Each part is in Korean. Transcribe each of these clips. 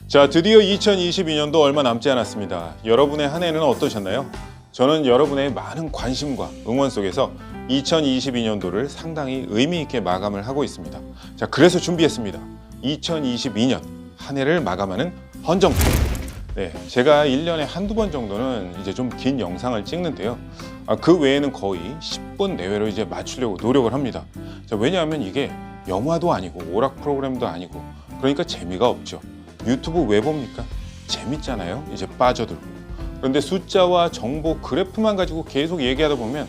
자, 드디어 2022년도 얼마 남지 않았습니다. 여러분의 한 해는 어떠셨나요? 저는 여러분의 많은 관심과 응원 속에서 2022년도를 상당히 의미 있게 마감을 하고 있습니다. 자, 그래서 준비했습니다. 2022년 한 해를 마감하는 헌정표. 네, 제가 1년에 한두 번 정도는 이제 좀 긴 영상을 찍는데요. 그 외에는 거의 10분 내외로 이제 맞추려고 노력을 합니다. 자, 왜냐하면 이게 영화도 아니고 오락 프로그램도 아니고 그러니까 재미가 없죠. 유튜브 왜 봅니까? 재밌잖아요. 이제 빠져들고. 그런데 숫자와 정보 그래프만 가지고 계속 얘기하다 보면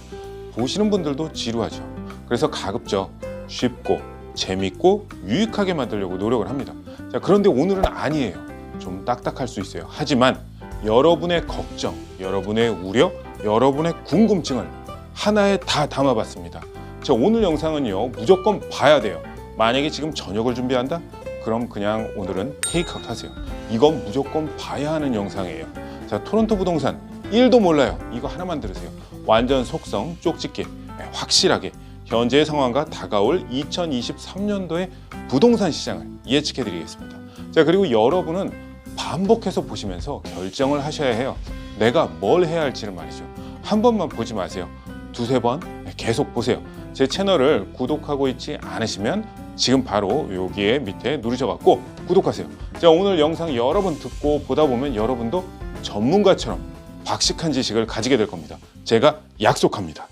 보시는 분들도 지루하죠. 그래서 가급적 쉽고 재밌고 유익하게 만들려고 노력을 합니다. 자, 그런데 오늘은 아니에요. 좀 딱딱할 수 있어요. 하지만 여러분의 걱정, 여러분의 우려, 여러분의 궁금증을 하나에 다 담아봤습니다. 자, 오늘 영상은요, 무조건 봐야 돼요. 만약에 지금 저녁을 준비한다? 그럼 그냥 오늘은 테이크아웃 하세요. 이건 무조건 봐야 하는 영상이에요. 자, 토론토 부동산 1도 몰라요. 이거 하나만 들으세요. 완전 속성 쪽집게 확실하게 현재의 상황과 다가올 2023년도의 부동산 시장을 예측해 드리겠습니다. 자, 그리고 여러분은 반복해서 보시면서 결정을 하셔야 해요. 내가 뭘 해야 할지를 말이죠. 한 번만 보지 마세요. 두세 번 계속 보세요. 제 채널을 구독하고 있지 않으시면 지금 바로 여기에 밑에 누르셔갖고 구독하세요. 자, 오늘 영상 여러 번 듣고 보다 보면 여러분도 전문가처럼 박식한 지식을 가지게 될 겁니다. 제가 약속합니다.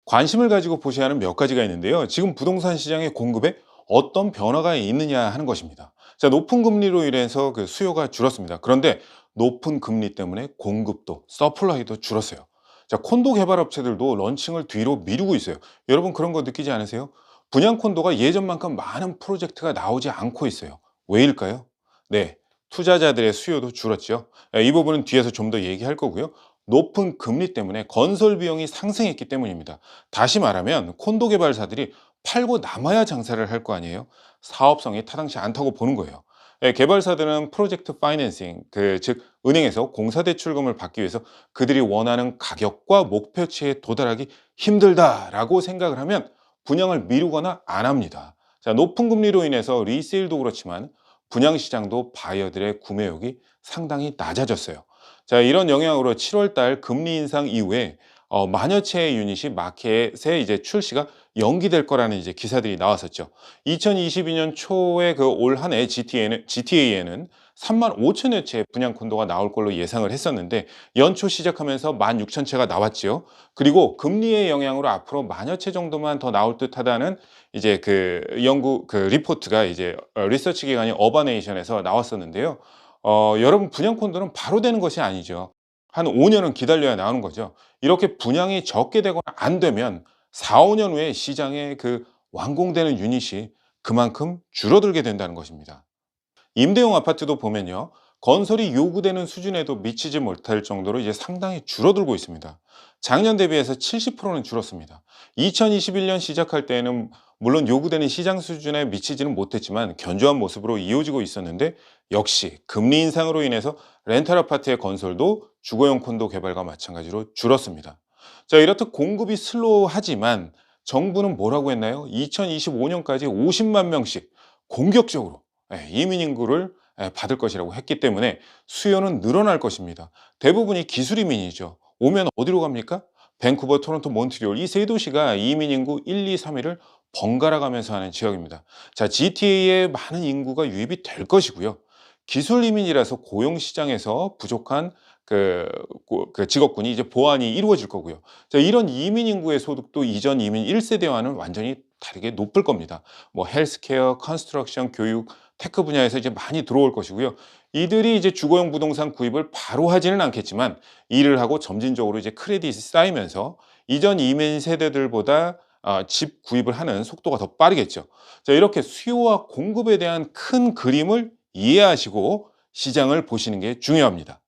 관심을 가지고 보셔야 하는 몇 가지가 있는데요. 지금 부동산 시장의 공급에 어떤 변화가 있느냐 하는 것입니다. 자, 높은 금리로 인해서 그 수요가 줄었습니다. 그런데 높은 금리 때문에 공급도, 서플라이도 줄었어요. 자, 콘도 개발 업체들도 런칭을 뒤로 미루고 있어요. 여러분 그런 거 느끼지 않으세요? 분양 콘도가 예전만큼 많은 프로젝트가 나오지 않고 있어요. 왜일까요? 네, 투자자들의 수요도 줄었죠. 이 부분은 뒤에서 좀 더 얘기할 거고요. 높은 금리 때문에 건설 비용이 상승했기 때문입니다. 다시 말하면 콘도 개발사들이 팔고 남아야 장사를 할 거 아니에요. 사업성이 타당치 않다고 보는 거예요. 개발사들은 프로젝트 파이낸싱, 즉 은행에서 공사대출금을 받기 위해서 그들이 원하는 가격과 목표치에 도달하기 힘들다라고 생각을 하면 분양을 미루거나 안 합니다. 자, 높은 금리로 인해서 리세일도 그렇지만 분양 시장도 바이어들의 구매욕이 상당히 낮아졌어요. 자, 이런 영향으로 7월 달 금리 인상 이후에 만여 채의 유닛이 마켓에 이제 출시가 연기될 거라는 이제 기사들이 나왔었죠. 2022년 초에 그 올 한 해 GTA에는 3만 5천여 채 분양 콘도가 나올 걸로 예상을 했었는데 연초 시작하면서 16,000채가 나왔지요. 그리고 금리의 영향으로 앞으로 만여 채 정도만 더 나올 듯하다는 이제 그 연구 그 리포트가 이제 리서치 기관인 어바네이션에서 나왔었는데요. 여러분 분양 콘도는 바로 되는 것이 아니죠. 한 5년은 기다려야 나오는 거죠. 이렇게 분양이 적게 되거나 안 되면 4, 5년 후에 시장에 그 완공되는 유닛이 그만큼 줄어들게 된다는 것입니다. 임대용 아파트도 보면요. 건설이 요구되는 수준에도 미치지 못할 정도로 이제 상당히 줄어들고 있습니다. 작년 대비해서 70%는 줄었습니다. 2021년 시작할 때에는 물론 요구되는 시장 수준에 미치지는 못했지만 견조한 모습으로 이어지고 있었는데 역시 금리 인상으로 인해서 렌탈 아파트의 건설도 주거용 콘도 개발과 마찬가지로 줄었습니다. 자, 이렇듯 공급이 슬로우하지만 정부는 뭐라고 했나요? 2025년까지 50만 명씩 공격적으로 이민 인구를 받을 것이라고 했기 때문에 수요는 늘어날 것입니다. 대부분이 기술 이민이죠. 오면 어디로 갑니까? 밴쿠버, 토론토, 몬트리올 이 세 도시가 이민 인구 1, 2, 3위를 번갈아 가면서 하는 지역입니다. 자, GTA에 많은 인구가 유입이 될 것이고요. 기술 이민이라서 고용 시장에서 부족한 그 직업군이 이제 보완이 이루어질 거고요. 자, 이런 이민 인구의 소득도 이전 이민 1세대와는 완전히 다르게 높을 겁니다. 뭐 헬스케어, 컨스트럭션, 교육, 테크 분야에서 이제 많이 들어올 것이고요. 이들이 이제 주거용 부동산 구입을 바로 하지는 않겠지만 일을 하고 점진적으로 이제 크레딧이 쌓이면서 이전 이민 세대들보다 집 구입을 하는 속도가 더 빠르겠죠. 자, 이렇게 수요와 공급에 대한 큰 그림을 이해하시고 시장을 보시는 게 중요합니다.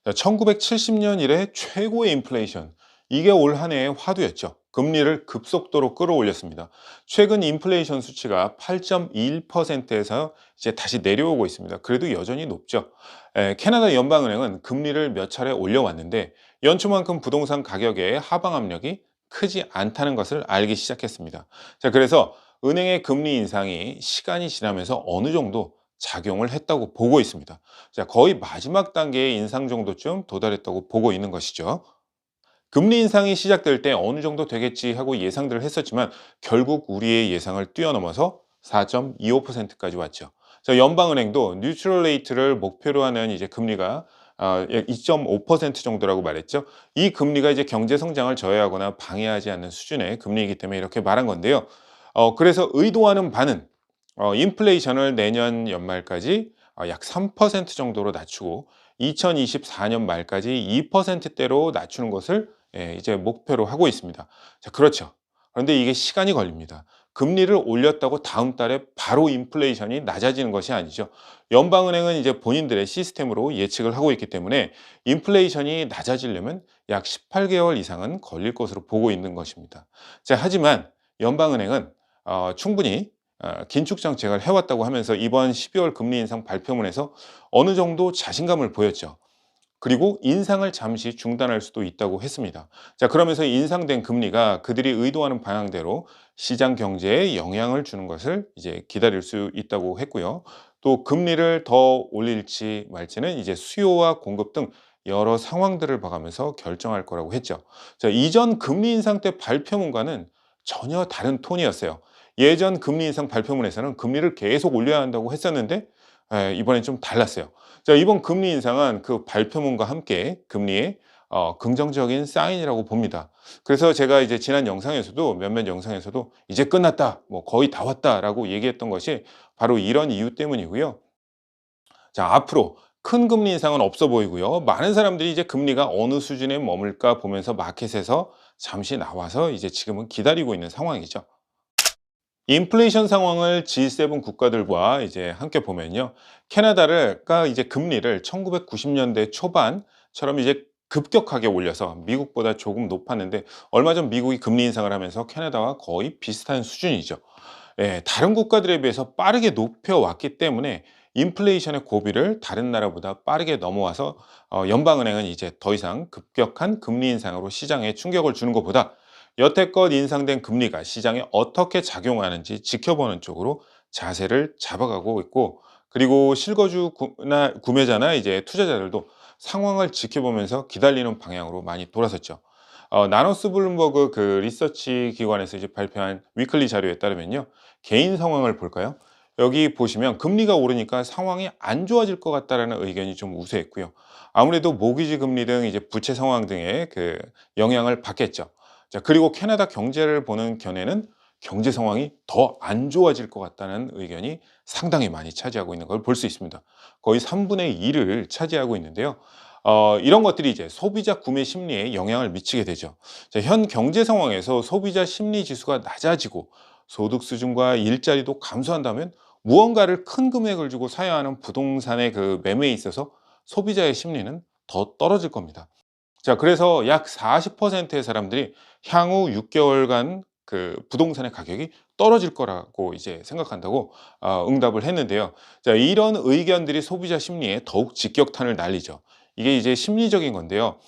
1970년 이래 최고의 인플레이션, 이게 올 한 해의 화두였죠. 금리를 급속도로 끌어올렸습니다. 최근 인플레이션 수치가 8.21%에서 이제 다시 내려오고 있습니다. 그래도 여전히 높죠. 캐나다 연방은행은 금리를 몇 차례 올려왔는데 연초만큼 부동산 가격의 하방 압력이 크지 않다는 것을 알기 시작했습니다. 자, 그래서 은행의 금리 인상이 시간이 지나면서 어느 정도 작용을 했다고 보고 있습니다. 자, 거의 마지막 단계의 인상 정도쯤 도달했다고 보고 있는 것이죠. 금리 인상이 시작될 때 어느 정도 되겠지 하고 예상들을 했었지만 결국 우리의 예상을 뛰어넘어서 4.25%까지 왔죠. 자, 연방은행도 뉴트럴 레이트를 목표로 하는 이제 금리가 2.5% 정도라고 말했죠. 이 금리가 이제 경제 성장을 저해하거나 방해하지 않는 수준의 금리이기 때문에 이렇게 말한 건데요. 그래서 의도하는 바는 인플레이션을 내년 연말까지 약 3% 정도로 낮추고 2024년 말까지 2%대로 낮추는 것을 이제 목표로 하고 있습니다. 자, 그렇죠. 그런데 이게 시간이 걸립니다. 금리를 올렸다고 다음 달에 바로 인플레이션이 낮아지는 것이 아니죠. 연방은행은 이제 본인들의 시스템으로 예측을 하고 있기 때문에 인플레이션이 낮아지려면 약 18개월 이상은 걸릴 것으로 보고 있는 것입니다. 자, 하지만 연방은행은 충분히 긴축 정책을 해왔다고 하면서 이번 12월 금리 인상 발표문에서 어느 정도 자신감을 보였죠. 그리고 인상을 잠시 중단할 수도 있다고 했습니다. 자, 그러면서 인상된 금리가 그들이 의도하는 방향대로 시장 경제에 영향을 주는 것을 이제 기다릴 수 있다고 했고요. 또 금리를 더 올릴지 말지는 이제 수요와 공급 등 여러 상황들을 봐가면서 결정할 거라고 했죠. 자, 이전 금리 인상 때 발표문과는 전혀 다른 톤이었어요. 예전 금리 인상 발표문에서는 금리를 계속 올려야 한다고 했었는데 이번엔 좀 달랐어요. 자, 이번 금리 인상은 그 발표문과 함께 금리의 긍정적인 사인이라고 봅니다. 그래서 제가 이제 지난 영상에서도 몇몇 영상에서도 이제 끝났다, 뭐 거의 다 왔다라고 얘기했던 것이 바로 이런 이유 때문이고요. 자, 앞으로 큰 금리 인상은 없어 보이고요. 많은 사람들이 이제 금리가 어느 수준에 머물까 보면서 마켓에서 잠시 나와서 이제 지금은 기다리고 있는 상황이죠. 인플레이션 상황을 G7 국가들과 이제 함께 보면요. 캐나다가 이제 금리를 1990년대 초반처럼 이제 급격하게 올려서 미국보다 조금 높았는데 얼마 전 미국이 금리 인상을 하면서 캐나다와 거의 비슷한 수준이죠. 다른 국가들에 비해서 빠르게 높여왔기 때문에 인플레이션의 고비를 다른 나라보다 빠르게 넘어와서 연방은행은 이제 더 이상 급격한 금리 인상으로 시장에 충격을 주는 것보다 여태껏 인상된 금리가 시장에 어떻게 작용하는지 지켜보는 쪽으로 자세를 잡아가고 있고, 그리고 실거주나 구매자나 이제 투자자들도 상황을 지켜보면서 기다리는 방향으로 많이 돌아섰죠. 나노스 블룸버그 그 리서치 기관에서 이제 발표한 위클리 자료에 따르면요. 개인 상황을 볼까요? 여기 보시면 금리가 오르니까 상황이 안 좋아질 것 같다라는 의견이 좀 우세했고요. 아무래도 모기지 금리 등 이제 부채 상황 등의 그 영향을 받겠죠. 자, 그리고 캐나다 경제를 보는 견해는 경제 상황이 더 안 좋아질 것 같다는 의견이 상당히 많이 차지하고 있는 걸 볼 수 있습니다. 거의 3분의 2를 차지하고 있는데요. 이런 것들이 이제 소비자 구매 심리에 영향을 미치게 되죠. 자, 현 경제 상황에서 소비자 심리 지수가 낮아지고 소득 수준과 일자리도 감소한다면 무언가를 큰 금액을 주고 사야 하는 부동산의 그 매매에 있어서 소비자의 심리는 더 떨어질 겁니다. 자, 그래서 약 40%의 사람들이 향후 6개월간 그 부동산의 가격이 떨어질 거라고 이제 생각한다고 응답을 했는데요. 자, 이런 의견들이 소비자 심리에 더욱 직격탄을 날리죠. 이게 이제 심리적인 건데요.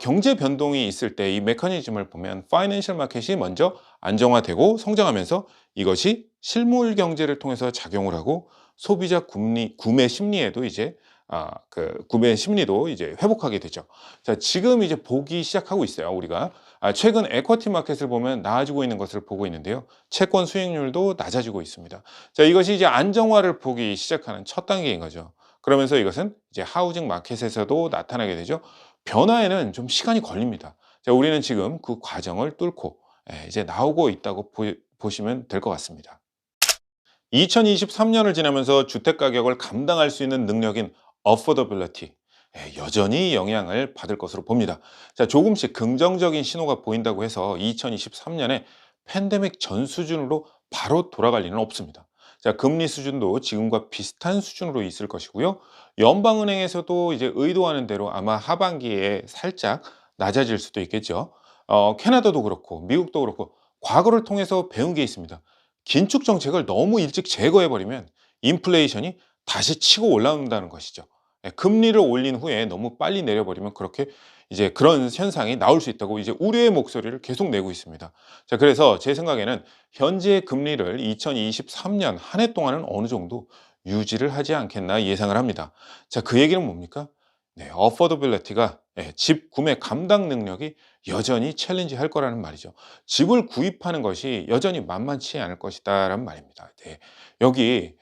경제 변동이 있을 때 이 메커니즘을 보면 파이낸셜 마켓이 먼저 안정화되고 성장하면서 이것이 실물 경제를 통해서 작용을 하고 소비자 구매 심리에도 이제 그 구매 심리도 이제 회복하게 되죠. 자, 지금 이제 보기 시작하고 있어요, 우리가. 최근 에쿼티 마켓을 보면 나아지고 있는 것을 보고 있는데요. 채권 수익률도 낮아지고 있습니다. 자, 이것이 이제 안정화를 보기 시작하는 첫 단계인 거죠. 그러면서 이것은 이제 하우징 마켓에서도 나타나게 되죠. 변화에는 좀 시간이 걸립니다. 자, 우리는 지금 그 과정을 뚫고 이제 나오고 있다고 보시면 될 것 같습니다. 2023년을 지나면서 주택 가격을 감당할 수 있는 능력인 affordability, 여전히 영향을 받을 것으로 봅니다. 자, 조금씩 긍정적인 신호가 보인다고 해서 2023년에 팬데믹 전 수준으로 바로 돌아갈 리는 없습니다. 자, 금리 수준도 지금과 비슷한 수준으로 있을 것이고요. 연방은행에서도 이제 의도하는 대로 아마 하반기에 살짝 낮아질 수도 있겠죠. 캐나다도 그렇고 미국도 그렇고 과거를 통해서 배운 게 있습니다. 긴축 정책을 너무 일찍 제거해 버리면 인플레이션이 다시 치고 올라온다는 것이죠. 금리를 올린 후에 너무 빨리 내려버리면 그렇게 이제 그런 현상이 나올 수 있다고 이제 우려의 목소리를 계속 내고 있습니다. 자, 그래서 제 생각에는 현재 금리를 2023년 한 해 동안은 어느 정도 유지를 하지 않겠나 예상을 합니다. 자, 그 얘기는 뭡니까? 네, 어포더빌리티가 집 구매 감당 능력이 여전히 챌린지 할 거라는 말이죠. 집을 구입하는 것이 여전히 만만치 않을 것이다라는 말입니다. 네. 여기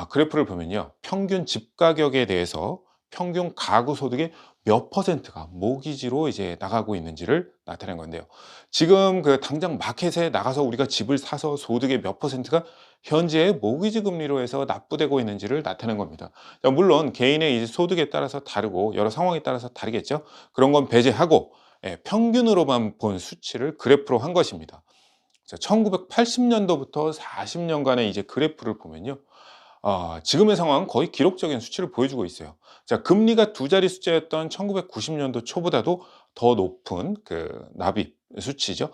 그래프를 보면요. 평균 집 가격에 대해서 평균 가구 소득의 몇 퍼센트가 모기지로 이제 나가고 있는지를 나타낸 건데요. 지금 그 당장 마켓에 나가서 우리가 집을 사서 소득의 몇 퍼센트가 현재 모기지 금리로 해서 납부되고 있는지를 나타낸 겁니다. 자, 물론 개인의 이제 소득에 따라서 다르고 여러 상황에 따라서 다르겠죠. 그런 건 배제하고 평균으로만 본 수치를 그래프로 한 것입니다. 자, 1980년도부터 40년간의 이제 그래프를 보면요. 지금의 상황은 거의 기록적인 수치를 보여주고 있어요. 자, 금리가 두 자리 숫자였던 1990년도 초보다도 더 높은 그 납입 수치죠.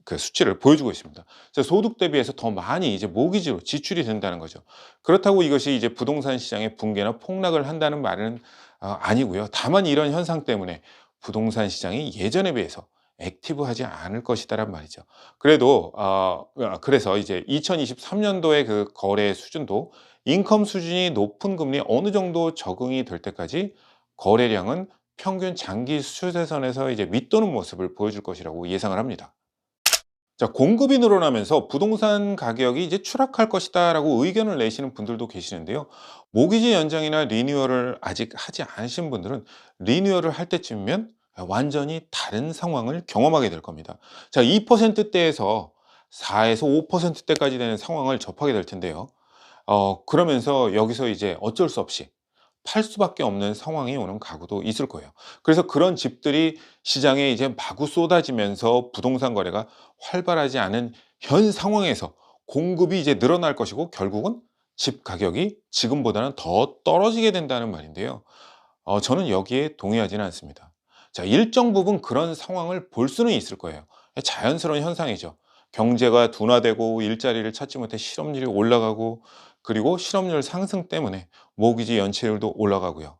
그 수치를 보여주고 있습니다. 자, 소득 대비해서 더 많이 이제 모기지로 지출이 된다는 거죠. 그렇다고 이것이 이제 부동산 시장의 붕괴나 폭락을 한다는 말은 아니고요. 다만 이런 현상 때문에 부동산 시장이 예전에 비해서 액티브하지 않을 것이다란 말이죠. 그래서 이제 2023년도의 그 거래 수준도 인컴 수준이 높은 금리에 어느 정도 적응이 될 때까지 거래량은 평균 장기 수세선에서 이제 밑도는 모습을 보여줄 것이라고 예상을 합니다. 자, 공급이 늘어나면서 부동산 가격이 이제 추락할 것이다라고 의견을 내시는 분들도 계시는데요. 모기지 연장이나 리뉴얼을 아직 하지 않으신 분들은 리뉴얼을 할 때쯤이면 완전히 다른 상황을 경험하게 될 겁니다. 자, 2%대에서 4에서 5%대까지 되는 상황을 접하게 될 텐데요. 그러면서 여기서 이제 어쩔 수 없이 팔 수밖에 없는 상황이 오는 가구도 있을 거예요. 그래서 그런 집들이 시장에 이제 마구 쏟아지면서 부동산 거래가 활발하지 않은 현 상황에서 공급이 이제 늘어날 것이고 결국은 집 가격이 지금보다는 더 떨어지게 된다는 말인데요. 저는 여기에 동의하지는 않습니다. 자, 일정 부분 그런 상황을 볼 수는 있을 거예요. 자연스러운 현상이죠. 경제가 둔화되고 일자리를 찾지 못해 실업률이 올라가고 그리고 실업률 상승 때문에 모기지 연체율도 올라가고요.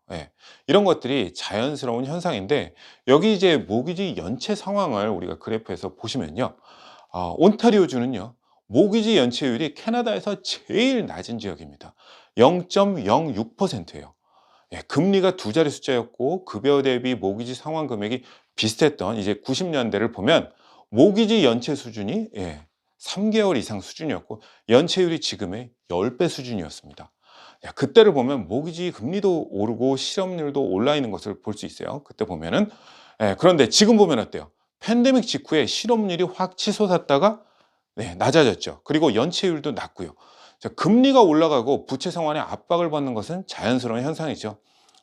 이런 것들이 자연스러운 현상인데 여기 이제 모기지 연체 상황을 우리가 그래프에서 보시면요. 온타리오주는요. 모기지 연체율이 캐나다에서 제일 낮은 지역입니다. 0.06%예요. 금리가 두 자리 숫자였고 급여 대비 모기지 상환 금액이 비슷했던 이제 90년대를 보면 모기지 연체 수준이 3개월 이상 수준이었고 연체율이 지금의 10배 수준이었습니다. 그때를 보면 모기지 금리도 오르고 실업률도 올라 있는 것을 볼 수 있어요. 그때 보면은 그런데 지금 보면 어때요? 팬데믹 직후에 실업률이 확 치솟았다가 낮아졌죠. 그리고 연체율도 낮고요. 자, 금리가 올라가고 부채 상환에 압박을 받는 것은 자연스러운 현상이죠.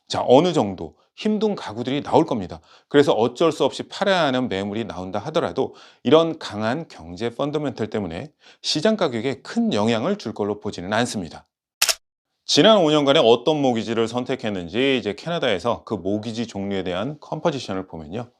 자, 어느 정도 힘든 가구들이 나올 겁니다. 그래서 어쩔 수 없이 팔아야 하는 매물이 나온다 하더라도 이런 강한 경제 펀더멘털 때문에 시장 가격에 큰 영향을 줄 걸로 보지는 않습니다. 지난 5년간에 어떤 모기지를 선택했는지 이제 캐나다에서 그 모기지 종류에 대한 컴포지션을 보면요.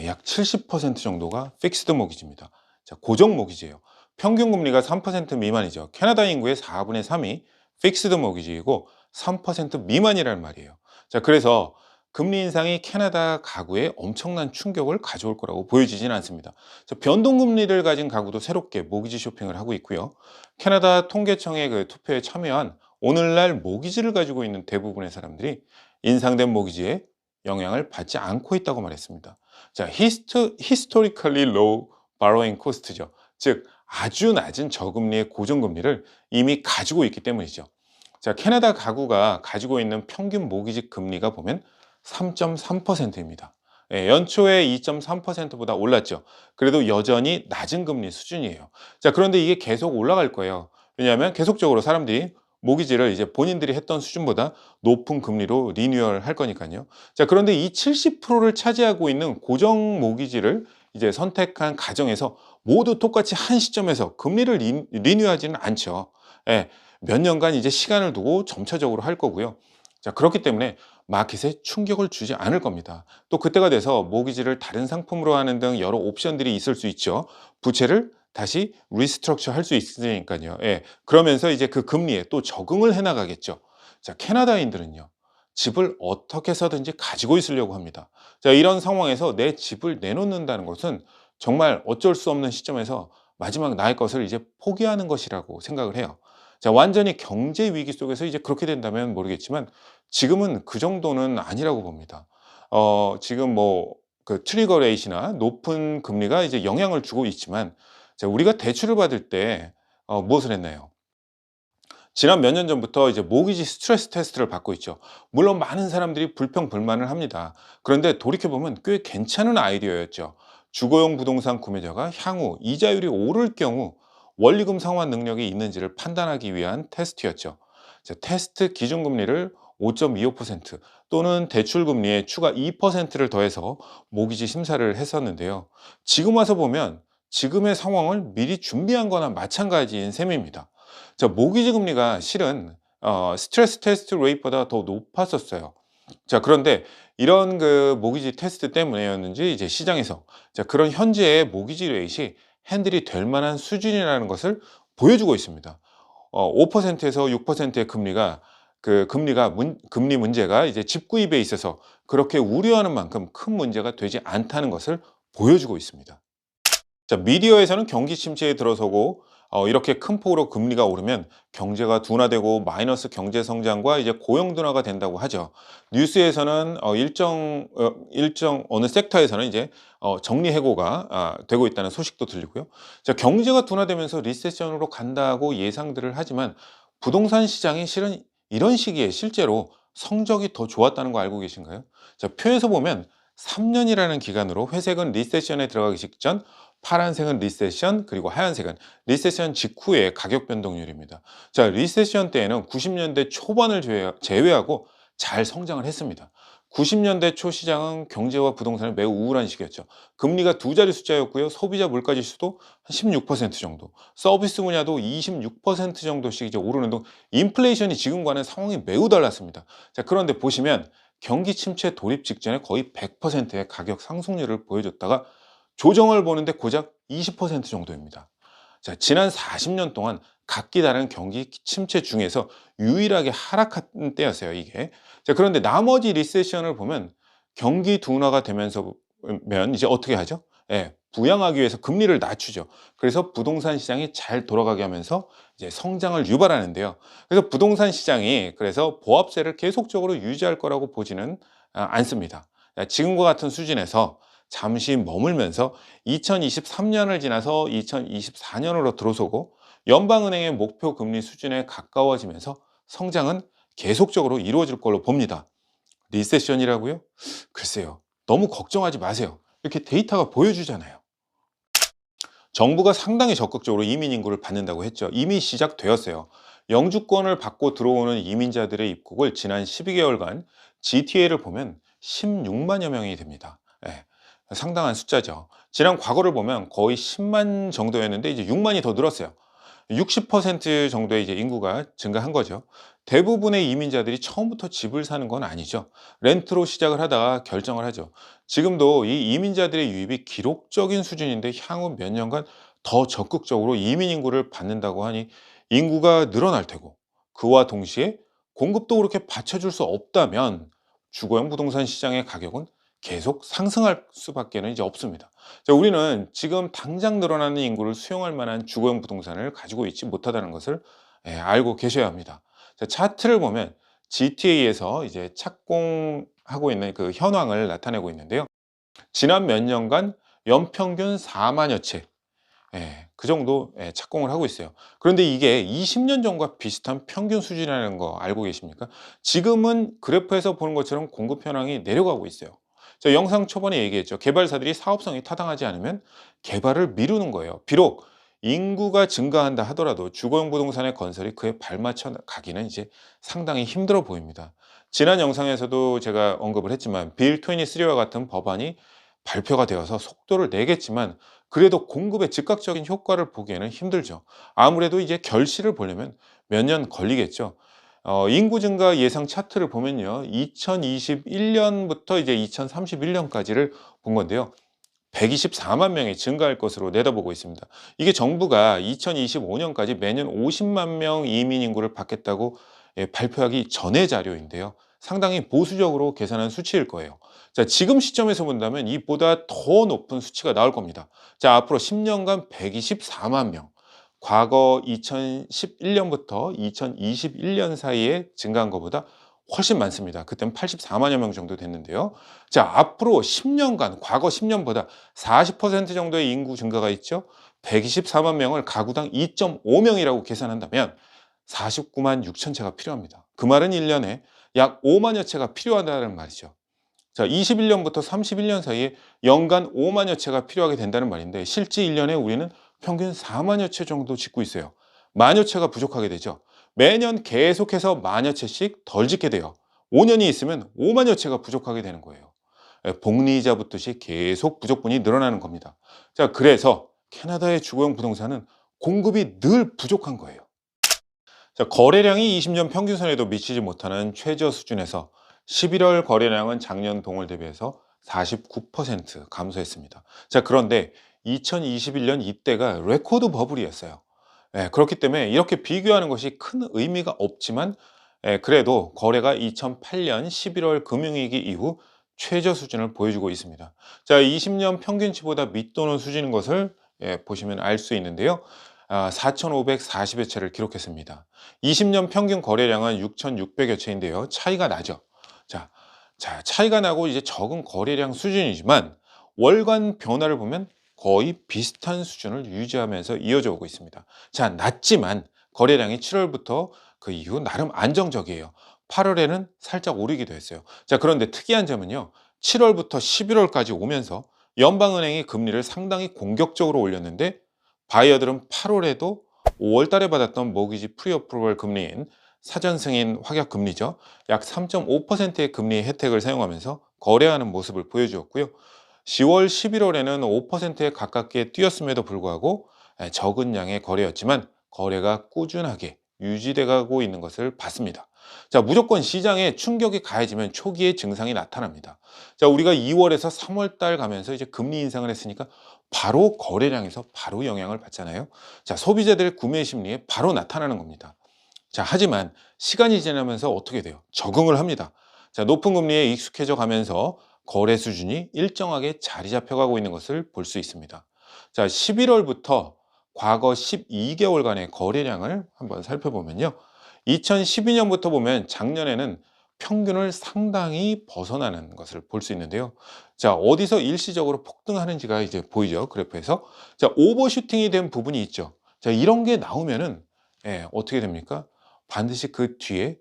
약 70% 정도가 픽스드 모기지입니다. 자, 고정 모기지예요. 평균 금리가 3% 미만이죠. 캐나다 인구의 4분의 3이 픽스드 모기지이고 3% 미만이라는 말이에요. 자, 그래서 금리 인상이 캐나다 가구에 엄청난 충격을 가져올 거라고 보여지지는 않습니다. 자, 변동금리를 가진 가구도 새롭게 모기지 쇼핑을 하고 있고요. 캐나다 통계청의 그 투표에 참여한 오늘날 모기지를 가지고 있는 대부분의 사람들이 인상된 모기지에 영향을 받지 않고 있다고 말했습니다. 자, historically low borrowing cost죠. 즉, 아주 낮은 저금리의 고정금리를 이미 가지고 있기 때문이죠. 자, 캐나다 가구가 가지고 있는 평균 모기지 금리가 보면 3.3%입니다. 연초에 2.3%보다 올랐죠. 그래도 여전히 낮은 금리 수준이에요. 자, 그런데 이게 계속 올라갈 거예요. 왜냐하면 계속적으로 사람들이 모기지를 이제 본인들이 했던 수준보다 높은 금리로 리뉴얼 할 거니까요. 자, 그런데 이 70%를 차지하고 있는 고정 모기지를 이제 선택한 가정에서 모두 똑같이 한 시점에서 금리를 리뉴하지는 않죠. 몇 년간 이제 시간을 두고 점차적으로 할 거고요. 자, 그렇기 때문에 마켓에 충격을 주지 않을 겁니다. 또 그때가 돼서 모기지를 다른 상품으로 하는 등 여러 옵션들이 있을 수 있죠. 부채를 다시 리스트럭처 할 수 있으니까요. 그러면서 이제 그 금리에 또 적응을 해 나가겠죠. 자, 캐나다인들은요. 집을 어떻게 해서든지 가지고 있으려고 합니다. 자, 이런 상황에서 내 집을 내놓는다는 것은 정말 어쩔 수 없는 시점에서 마지막 나의 것을 이제 포기하는 것이라고 생각을 해요. 자, 완전히 경제 위기 속에서 이제 그렇게 된다면 모르겠지만 지금은 그 정도는 아니라고 봅니다. 지금 뭐 그 트리거 레이트나 높은 금리가 이제 영향을 주고 있지만, 자, 우리가 대출을 받을 때 무엇을 했나요? 지난 몇 년 전부터 이제 모기지 스트레스 테스트를 받고 있죠. 물론 많은 사람들이 불평 불만을 합니다. 그런데 돌이켜 보면 꽤 괜찮은 아이디어였죠. 주거용 부동산 구매자가 향후 이자율이 오를 경우 원리금 상환 능력이 있는지를 판단하기 위한 테스트였죠. 자, 테스트 기준금리를 5.25% 또는 대출금리에 추가 2%를 더해서 모기지 심사를 했었는데요. 지금 와서 보면 지금의 상황을 미리 준비한 거나 마찬가지인 셈입니다. 자, 모기지 금리가 실은 스트레스 테스트 레이트보다 더 높았었어요. 자, 그런데 이런 그 모기지 테스트 때문에였는지 이제 시장에서 자, 그런 현재의 모기지 레이트이 핸들이 될 만한 수준이라는 것을 보여주고 있습니다. 5%에서 6%의 금리가 금리 문제가 이제 집 구입에 있어서 그렇게 우려하는 만큼 큰 문제가 되지 않다는 것을 보여주고 있습니다. 자, 미디어에서는 경기 침체에 들어서고 이렇게 큰 폭으로 금리가 오르면 경제가 둔화되고 마이너스 경제 성장과 이제 고용 둔화가 된다고 하죠. 뉴스에서는 일정 어느 섹터에서는 이제 정리 해고가 되고 있다는 소식도 들리고요. 자, 경제가 둔화되면서 리세션으로 간다고 예상들을 하지만 부동산 시장이 실은 이런 시기에 실제로 성적이 더 좋았다는 거 알고 계신가요? 자, 표에서 보면 3년이라는 기간으로 회색은 리세션에 들어가기 직전, 파란색은 리세션, 그리고 하얀색은 리세션 직후의 가격 변동률입니다. 자, 리세션 때에는 90년대 초반을 제외하고 잘 성장을 했습니다. 90년대 초 시장은 경제와 부동산이 매우 우울한 시기였죠. 금리가 두 자리 숫자였고요. 소비자 물가 지수도 한 16% 정도, 서비스 분야도 26% 정도씩 이제 오르는 등 인플레이션이 지금과는 상황이 매우 달랐습니다. 자, 그런데 보시면 경기 침체 돌입 직전에 거의 100%의 가격 상승률을 보여줬다가 조정을 보는데 고작 20% 정도입니다. 자, 지난 40년 동안 각기 다른 경기 침체 중에서 유일하게 하락한 때였어요, 이게. 자, 그런데 나머지 리세션을 보면 경기 둔화가 되면서 면 이제 어떻게 하죠? 예, 부양하기 위해서 금리를 낮추죠. 그래서 부동산 시장이 잘 돌아가게 하면서 이제 성장을 유발하는데요. 그래서 부동산 시장이 그래서 보합세를 계속적으로 유지할 거라고 보지는 않습니다. 지금과 같은 수준에서 잠시 머물면서 2023년을 지나서 2024년으로 들어서고 연방은행의 목표 금리 수준에 가까워지면서 성장은 계속적으로 이루어질 걸로 봅니다. 리세션이라고요? 글쎄요. 너무 걱정하지 마세요. 이렇게 데이터가 보여주잖아요. 정부가 상당히 적극적으로 이민 인구를 받는다고 했죠. 이미 시작되었어요. 영주권을 받고 들어오는 이민자들의 입국을 지난 12개월간 GTA를 보면 16만여 명이 됩니다. 예, 상당한 숫자죠. 지난 과거를 보면 거의 10만 정도였는데 이제 6만이 더 늘었어요. 60% 정도의 이제 인구가 증가한 거죠. 대부분의 이민자들이 처음부터 집을 사는 건 아니죠. 렌트로 시작을 하다가 결정을 하죠. 지금도 이 이민자들의 유입이 기록적인 수준인데 향후 몇 년간 더 적극적으로 이민 인구를 받는다고 하니 인구가 늘어날 테고, 그와 동시에 공급도 그렇게 받쳐줄 수 없다면 주거용 부동산 시장의 가격은 계속 상승할 수밖에는 이제 없습니다. 자, 우리는 지금 당장 늘어나는 인구를 수용할 만한 주거용 부동산을 가지고 있지 못하다는 것을 알고 계셔야 합니다. 자, 차트를 보면 GTA에서 이제 착공하고 있는 그 현황을 나타내고 있는데요. 지난 몇 년간 연평균 4만여 채, 그 정도 착공을 하고 있어요. 그런데 이게 20년 전과 비슷한 평균 수준이라는 거 알고 계십니까? 지금은 그래프에서 보는 것처럼 공급 현황이 내려가고 있어요. 저 영상 초반에 얘기했죠. 개발사들이 사업성이 타당하지 않으면 개발을 미루는 거예요. 비록 인구가 증가한다 하더라도 주거용 부동산의 건설이 그에 발맞춰 가기는 이제 상당히 힘들어 보입니다. 지난 영상에서도 제가 언급을 했지만 빌 23와 같은 법안이 발표가 되어서 속도를 내겠지만 그래도 공급의 즉각적인 효과를 보기에는 힘들죠. 아무래도 이제 결실을 보려면 몇 년 걸리겠죠. 인구 증가 예상 차트를 보면요. 2021년부터 이제 2031년까지를 본 건데요. 124만 명이 증가할 것으로 내다보고 있습니다. 이게 정부가 2025년까지 매년 50만 명 이민 인구를 받겠다고 발표하기 전의 자료인데요. 상당히 보수적으로 계산한 수치일 거예요. 자, 지금 시점에서 본다면 이보다 더 높은 수치가 나올 겁니다. 자, 앞으로 10년간 124만 명. 과거 2011년부터 2021년 사이에 증가한 것보다 훨씬 많습니다. 그때는 84만여 명 정도 됐는데요. 자, 앞으로 10년간, 과거 10년보다 40% 정도의 인구 증가가 있죠. 124만 명을 가구당 2.5명이라고 계산한다면 49만 6천 채가 필요합니다. 그 말은 1년에 약 5만여 채가 필요하다는 말이죠. 자, 21년부터 31년 사이에 연간 5만여 채가 필요하게 된다는 말인데 실제 1년에 우리는 평균 4만여 채 정도 짓고 있어요. 만여 채가 부족하게 되죠. 매년 계속해서 만여 채씩 덜 짓게 돼요. 5년이 있으면 5만여 채가 부족하게 되는 거예요. 복리이자 붙듯이 계속 부족분이 늘어나는 겁니다. 자, 그래서 캐나다의 주거용 부동산은 공급이 늘 부족한 거예요. 자, 거래량이 20년 평균선에도 미치지 못하는 최저 수준에서 11월 거래량은 작년 동월 대비해서 49% 감소했습니다. 자, 그런데 2021년 이때가 레코드 버블이었어요. 그렇기 때문에 이렇게 비교하는 것이 큰 의미가 없지만 그래도 거래가 2008년 11월 금융위기 이후 최저 수준을 보여주고 있습니다. 자, 20년 평균치보다 밑도는 수준인 것을 보시면 알 수 있는데요. 4,540여 채를 기록했습니다. 20년 평균 거래량은 6,600여 채인데요. 차이가 나죠. 자, 차이가 나고 이제 적은 거래량 수준이지만 월간 변화를 보면 거의 비슷한 수준을 유지하면서 이어져 오고 있습니다. 자, 낮지만 거래량이 7월부터 그 이후 나름 안정적이에요. 8월에는 살짝 오르기도 했어요. 자, 그런데 특이한 점은요. 7월부터 11월까지 오면서 연방은행이 금리를 상당히 공격적으로 올렸는데 바이어들은 8월에도 5월 달에 받았던 모기지 프리어프로벌 금리인 사전 승인 확약 금리죠. 약 3.5%의 금리 혜택을 사용하면서 거래하는 모습을 보여주었고요. 10월, 11월에는 5%에 가깝게 뛰었음에도 불구하고 적은 양의 거래였지만 거래가 꾸준하게 유지돼 가고 있는 것을 봤습니다. 자, 무조건 시장에 충격이 가해지면 초기에 증상이 나타납니다. 자, 우리가 2월에서 3월 달 가면서 이제 금리 인상을 했으니까 바로 거래량에서 바로 영향을 받잖아요. 자, 소비자들의 구매 심리에 바로 나타나는 겁니다. 자, 하지만 시간이 지나면서 어떻게 돼요? 적응을 합니다. 자, 높은 금리에 익숙해져 가면서 거래 수준이 일정하게 자리 잡혀가고 있는 것을 볼 수 있습니다. 자, 11월부터 과거 12개월간의 거래량을 한번 살펴보면요. 2012년부터 보면 작년에는 평균을 상당히 벗어나는 것을 볼 수 있는데요. 자, 어디서 일시적으로 폭등하는지가 이제 보이죠. 그래프에서. 자, 오버슈팅이 된 부분이 있죠. 자, 이런 게 나오면은 어떻게 됩니까? 반드시 그 뒤에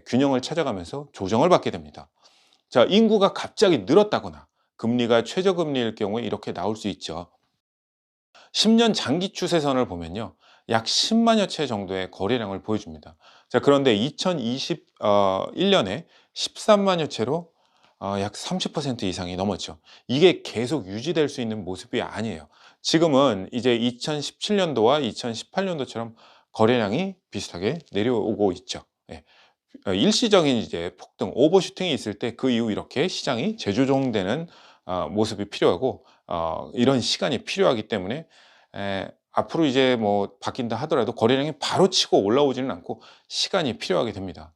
균형을 찾아가면서 조정을 받게 됩니다. 자, 인구가 갑자기 늘었다거나 금리가 최저금리일 경우에 이렇게 나올 수 있죠. 10년 장기 추세선을 보면요. 약 10만여 채 정도의 거래량을 보여줍니다. 자, 그런데 2021년에 13만여 채로 약 30% 이상이 넘었죠. 이게 계속 유지될 수 있는 모습이 아니에요. 지금은 이제 2017년도와 2018년도처럼 거래량이 비슷하게 내려오고 있죠. 일시적인 이제 폭등, 오버슈팅이 있을 때 그 이후 이렇게 시장이 재조정되는 모습이 필요하고 이런 시간이 필요하기 때문에 앞으로 이제 뭐 바뀐다 하더라도 거래량이 바로 치고 올라오지는 않고 시간이 필요하게 됩니다.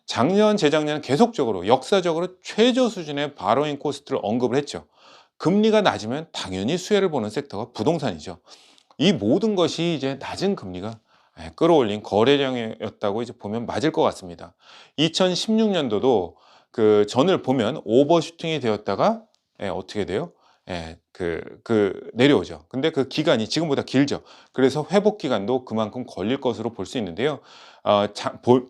작년, 재작년 계속적으로 역사적으로 최저 수준의 바로잉 코스트를 언급을 했죠. 금리가 낮으면 당연히 수혜를 보는 섹터가 부동산이죠. 이 모든 것이 이제 낮은 금리가 끌어올린 거래량이었다고 이제 보면 맞을 것 같습니다. 2016년도도 그 전을 보면 오버슈팅이 되었다가 어떻게 돼요? 내려오죠. 근데 그 기간이 지금보다 길죠. 그래서 회복 기간도 그만큼 걸릴 것으로 볼 수 있는데요.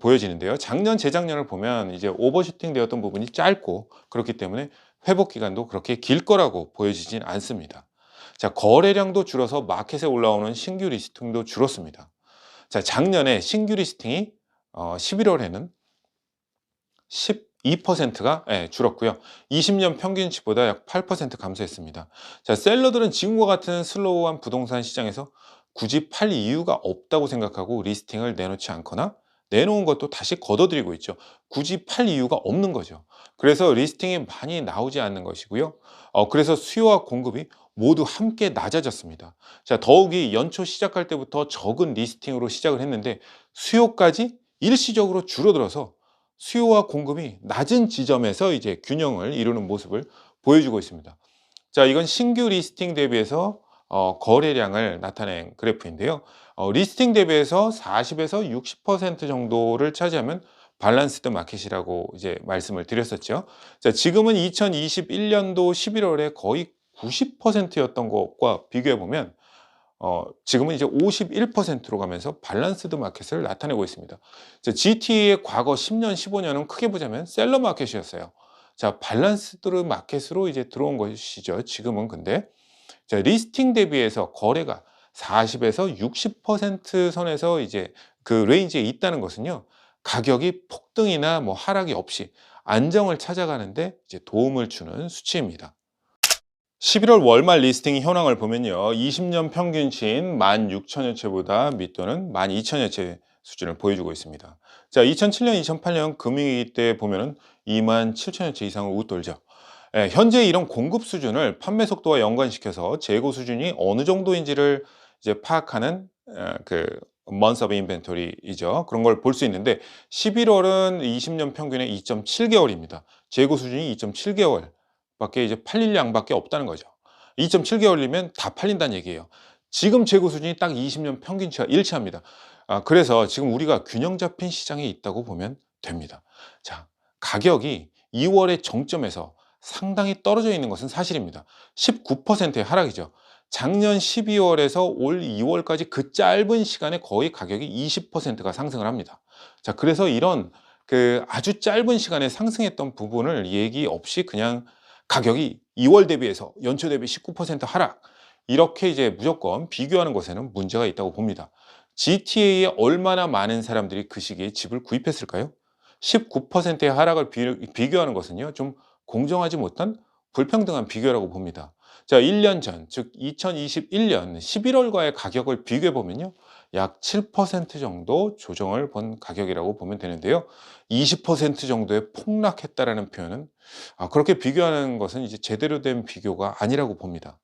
보여지는데요. 작년, 재작년을 보면 이제 오버슈팅 되었던 부분이 짧고 그렇기 때문에 회복 기간도 그렇게 길 거라고 보여지진 않습니다. 자, 거래량도 줄어서 마켓에 올라오는 신규 리스팅도 줄었습니다. 자, 작년에 신규 리스팅이 11월에는 12%가 줄었고요. 20년 평균치보다 약 8% 감소했습니다. 자, 셀러들은 지금과 같은 슬로우한 부동산 시장에서 굳이 팔 이유가 없다고 생각하고 리스팅을 내놓지 않거나 내놓은 것도 다시 걷어들이고 있죠. 굳이 팔 이유가 없는 거죠. 그래서 리스팅이 많이 나오지 않는 것이고요. 그래서 수요와 공급이 모두 함께 낮아졌습니다. 자, 더욱이 연초 시작할 때부터 적은 리스팅으로 시작을 했는데 수요까지 일시적으로 줄어들어서 수요와 공급이 낮은 지점에서 이제 균형을 이루는 모습을 보여주고 있습니다. 자, 이건 신규 리스팅 대비해서 거래량을 나타낸 그래프인데요. 리스팅 대비해서 40에서 60% 정도를 차지하면 밸런스드 마켓이라고 이제 말씀을 드렸었죠. 자, 지금은 2021년도 11월에 거의 90%였던 것과 비교해 보면 지금은 이제 51%로 가면서 밸런스드 마켓을 나타내고 있습니다. 자, GT의 과거 10년, 15년은 크게 보자면 셀러 마켓이었어요. 자, 밸런스드 마켓으로 이제 들어온 것이죠. 지금은 근데 자, 리스팅 대비해서 거래가 40에서 60% 선에서 이제 그 레인지에 있다는 것은요. 가격이 폭등이나 뭐 하락이 없이 안정을 찾아가는데 이제 도움을 주는 수치입니다. 11월 월말 리스팅 현황을 보면요. 20년 평균치인 16,000여 채보다 밑도는 12,000여 채 수준을 보여주고 있습니다. 자, 2007년, 2008년 금융위기 때 보면은 27,000여 채 이상을 웃돌죠. 예, 현재 이런 공급 수준을 판매 속도와 연관시켜서 재고 수준이 어느 정도인지를 이제 파악하는 그 months of inventory이죠. 그런 걸 볼 수 있는데 11월은 20년 평균의 2.7개월입니다. 재고 수준이 2.7개월 밖에 이제 팔릴 양밖에 없다는 거죠. 2.7개월이면 다 팔린다는 얘기예요. 지금 재고 수준이 딱 20년 평균치와 일치합니다. 그래서 지금 우리가 균형 잡힌 시장에 있다고 보면 됩니다. 자, 가격이 2월의 정점에서 상당히 떨어져 있는 것은 사실입니다. 19%의 하락이죠. 작년 12월에서 올 2월까지 그 짧은 시간에 거의 가격이 20%가 상승을 합니다. 자, 그래서 이런 그 아주 짧은 시간에 상승했던 부분을 얘기 없이 그냥 가격이 2월 대비해서 연초 대비 19% 하락, 이렇게 이제 무조건 비교하는 것에는 문제가 있다고 봅니다. GTA에 얼마나 많은 사람들이 그 시기에 집을 구입했을까요? 19%의 하락을 비교하는 것은요, 좀 공정하지 못한 불평등한 비교라고 봅니다. 자, 1년 전, 즉 2021년 11월과의 가격을 비교해 보면요, 약 7% 정도 조정을 본 가격이라고 보면 되는데요. 20% 정도의 폭락했다라는 표현은 그렇게 비교하는 것은 이제 제대로 된 비교가 아니라고 봅니다.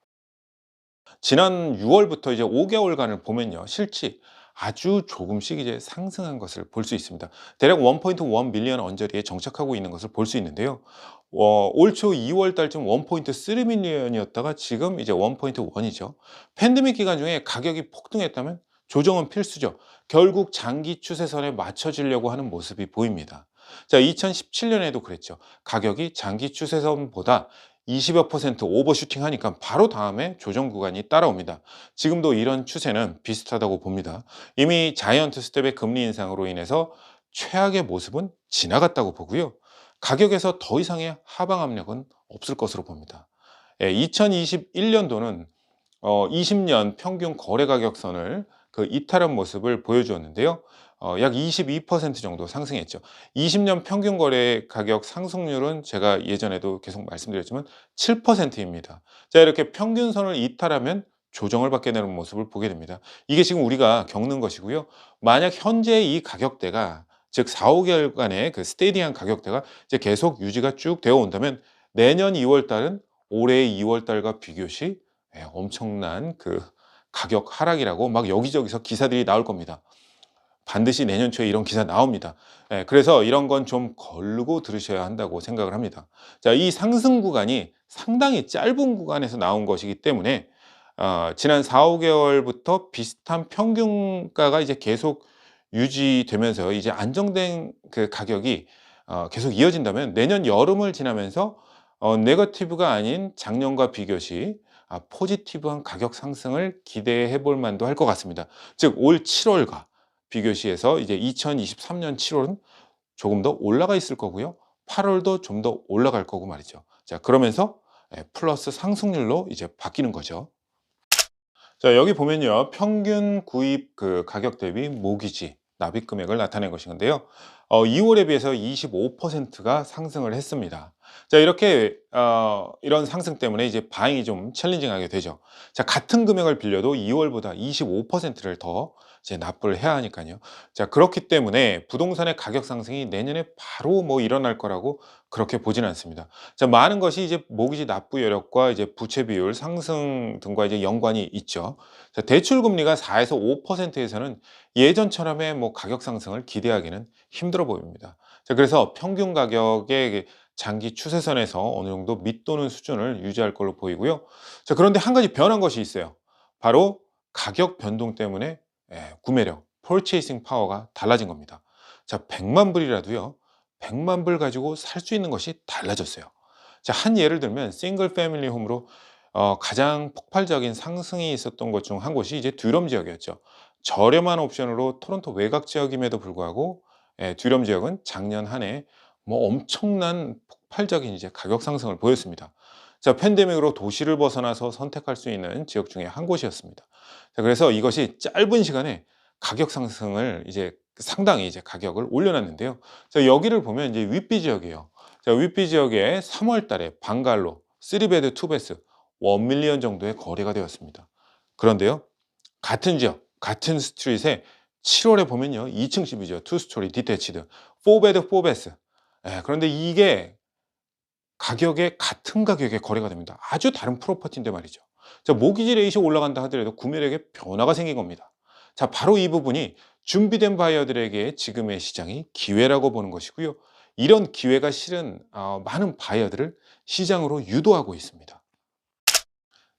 지난 6월부터 이제 5개월간을 보면요. 실제 아주 조금씩 이제 상승한 것을 볼 수 있습니다. 대략 1.1 밀리언 언저리에 정착하고 있는 것을 볼 수 있는데요. 올 초 2월 달쯤 1.3 밀리언이었다가 지금 이제 1.1이죠. 팬데믹 기간 중에 가격이 폭등했다면 조정은 필수죠. 결국 장기 추세선에 맞춰지려고 하는 모습이 보입니다. 자, 2017년에도 그랬죠. 가격이 장기 추세선보다 20여 퍼센트 오버슈팅 하니까 바로 다음에 조정 구간이 따라옵니다. 지금도 이런 추세는 비슷하다고 봅니다. 이미 자이언트 스텝의 금리 인상으로 인해서 최악의 모습은 지나갔다고 보고요. 가격에서 더 이상의 하방 압력은 없을 것으로 봅니다. 2021년도는 20년 평균 거래 가격선을 그 이탈한 모습을 보여주었는데요. 약 22% 정도 상승했죠. 20년 평균 거래 가격 상승률은 제가 예전에도 계속 말씀드렸지만 7%입니다. 자, 이렇게 평균선을 이탈하면 조정을 받게 되는 모습을 보게 됩니다. 이게 지금 우리가 겪는 것이고요. 만약 현재 이 가격대가, 즉 4, 5개월간의 그 스테디한 가격대가 이제 계속 유지가 쭉 되어 온다면 내년 2월 달은 올해 2월 달과 비교시 엄청난 그 가격 하락이라고 막 여기저기서 기사들이 나올 겁니다. 반드시 내년 초에 이런 기사 나옵니다. 그래서 이런 건 좀 거르고 들으셔야 한다고 생각을 합니다. 자, 이 상승 구간이 상당히 짧은 구간에서 나온 것이기 때문에 지난 4, 5개월부터 비슷한 평균가가 이제 계속 유지되면서 이제 안정된 그 가격이 계속 이어진다면 내년 여름을 지나면서 네거티브가 아닌 작년과 비교시 포지티브한 가격 상승을 기대해 볼 만도 할 것 같습니다. 즉 올 7월과 비교시에서 이제 2023년 7월은 조금 더 올라가 있을 거고요. 8월도 좀 더 올라갈 거고 말이죠. 자, 그러면서 플러스 상승률로 이제 바뀌는 거죠. 자, 여기 보면요. 평균 구입 그 가격 대비 모기지 납입 금액을 나타낸 것인데요. 2월에 비해서 25%가 상승을 했습니다. 자, 이렇게 이런 상승 때문에 이제 바잉이 좀 챌린징하게 되죠. 자, 같은 금액을 빌려도 2월보다 25%를 더 이제 납부를 해야 하니까요. 자, 그렇기 때문에 부동산의 가격 상승이 내년에 바로 뭐 일어날 거라고 그렇게 보지는 않습니다. 자, 많은 것이 이제 모기지 납부 여력과 이제 부채 비율 상승 등과 이제 연관이 있죠. 자, 대출 금리가 4에서 5%에서는 예전처럼의 뭐 가격 상승을 기대하기는 힘들어 보입니다. 자, 그래서 평균 가격의 장기 추세선에서 어느 정도 밑도는 수준을 유지할 걸로 보이고요. 자, 그런데 한 가지 변한 것이 있어요. 바로 가격 변동 때문에 구매력, purchasing 파워가 달라진 겁니다. 자, 100만 불이라도요. 100만 불 가지고 살 수 있는 것이 달라졌어요. 자, 한 예를 들면 싱글 패밀리 홈으로 가장 폭발적인 상승이 있었던 것 중 한 곳이 이제 듀럼 지역이었죠. 저렴한 옵션으로 토론토 외곽 지역임에도 불구하고 듀럼 지역은 작년 한 해 뭐 엄청난 폭발적인 이제 가격 상승을 보였습니다. 자, 팬데믹으로 도시를 벗어나서 선택할 수 있는 지역 중에 한 곳이었습니다. 자, 그래서 이것이 짧은 시간에 가격 상승을 이제 상당히 이제 가격을 올려놨는데요. 자, 여기를 보면 이제 윗비 지역이에요. 자, 윗비 지역에 3월 달에 방갈로 3베드 2베스 1밀리언 정도의 거래가 되었습니다. 그런데요, 같은 지역, 같은 스트릿에 7월에 보면요, 2층 집이죠. 2스토리 디태치드 4베드 4베스. 그런데 이게 가격에 같은 가격에 거래가 됩니다. 아주 다른 프로퍼티인데 말이죠. 자, 모기지 레이시오 올라간다 하더라도 구매력에 변화가 생긴 겁니다. 자, 바로 이 부분이 준비된 바이어들에게 지금의 시장이 기회라고 보는 것이고요. 이런 기회가 실은 많은 바이어들을 시장으로 유도하고 있습니다.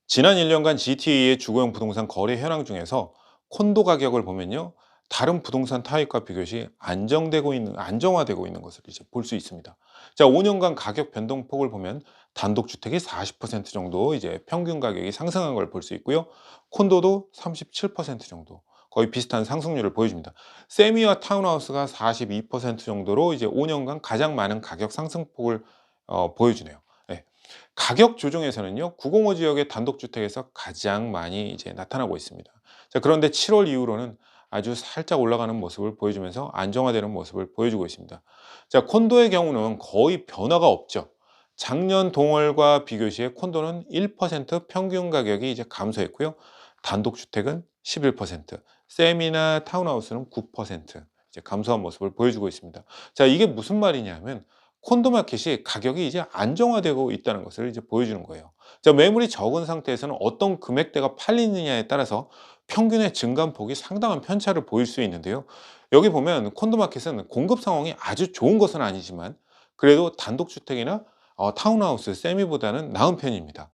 지난 1년간 GTA의 주거용 부동산 거래 현황 중에서 콘도 가격을 보면요, 다른 부동산 타입과 비교시 안정화되고 있는 것을 이제 볼 수 있습니다. 자, 5년간 가격 변동폭을 보면 단독주택이 40% 정도 이제 평균 가격이 상승한 걸 볼 수 있고요. 콘도도 37% 정도 거의 비슷한 상승률을 보여줍니다. 세미와 타운하우스가 42% 정도로 이제 5년간 가장 많은 가격 상승폭을 보여주네요. 네. 가격 조정에서는요, 905 지역의 단독주택에서 가장 많이 이제 나타나고 있습니다. 자, 그런데 7월 이후로는 아주 살짝 올라가는 모습을 보여주면서 안정화되는 모습을 보여주고 있습니다. 자, 콘도의 경우는 거의 변화가 없죠. 작년 동월과 비교 시에 콘도는 1% 평균 가격이 이제 감소했고요. 단독주택은 11%, 세미나 타운하우스는 9% 이제 감소한 모습을 보여주고 있습니다. 자, 이게 무슨 말이냐면 콘도 마켓이 가격이 이제 안정화되고 있다는 것을 이제 보여주는 거예요. 자, 매물이 적은 상태에서는 어떤 금액대가 팔리느냐에 따라서 평균의 증감폭이 상당한 편차를 보일 수 있는데요. 여기 보면 콘도 마켓은 공급 상황이 아주 좋은 것은 아니지만 그래도 단독주택이나 타운하우스, 세미보다는 나은 편입니다.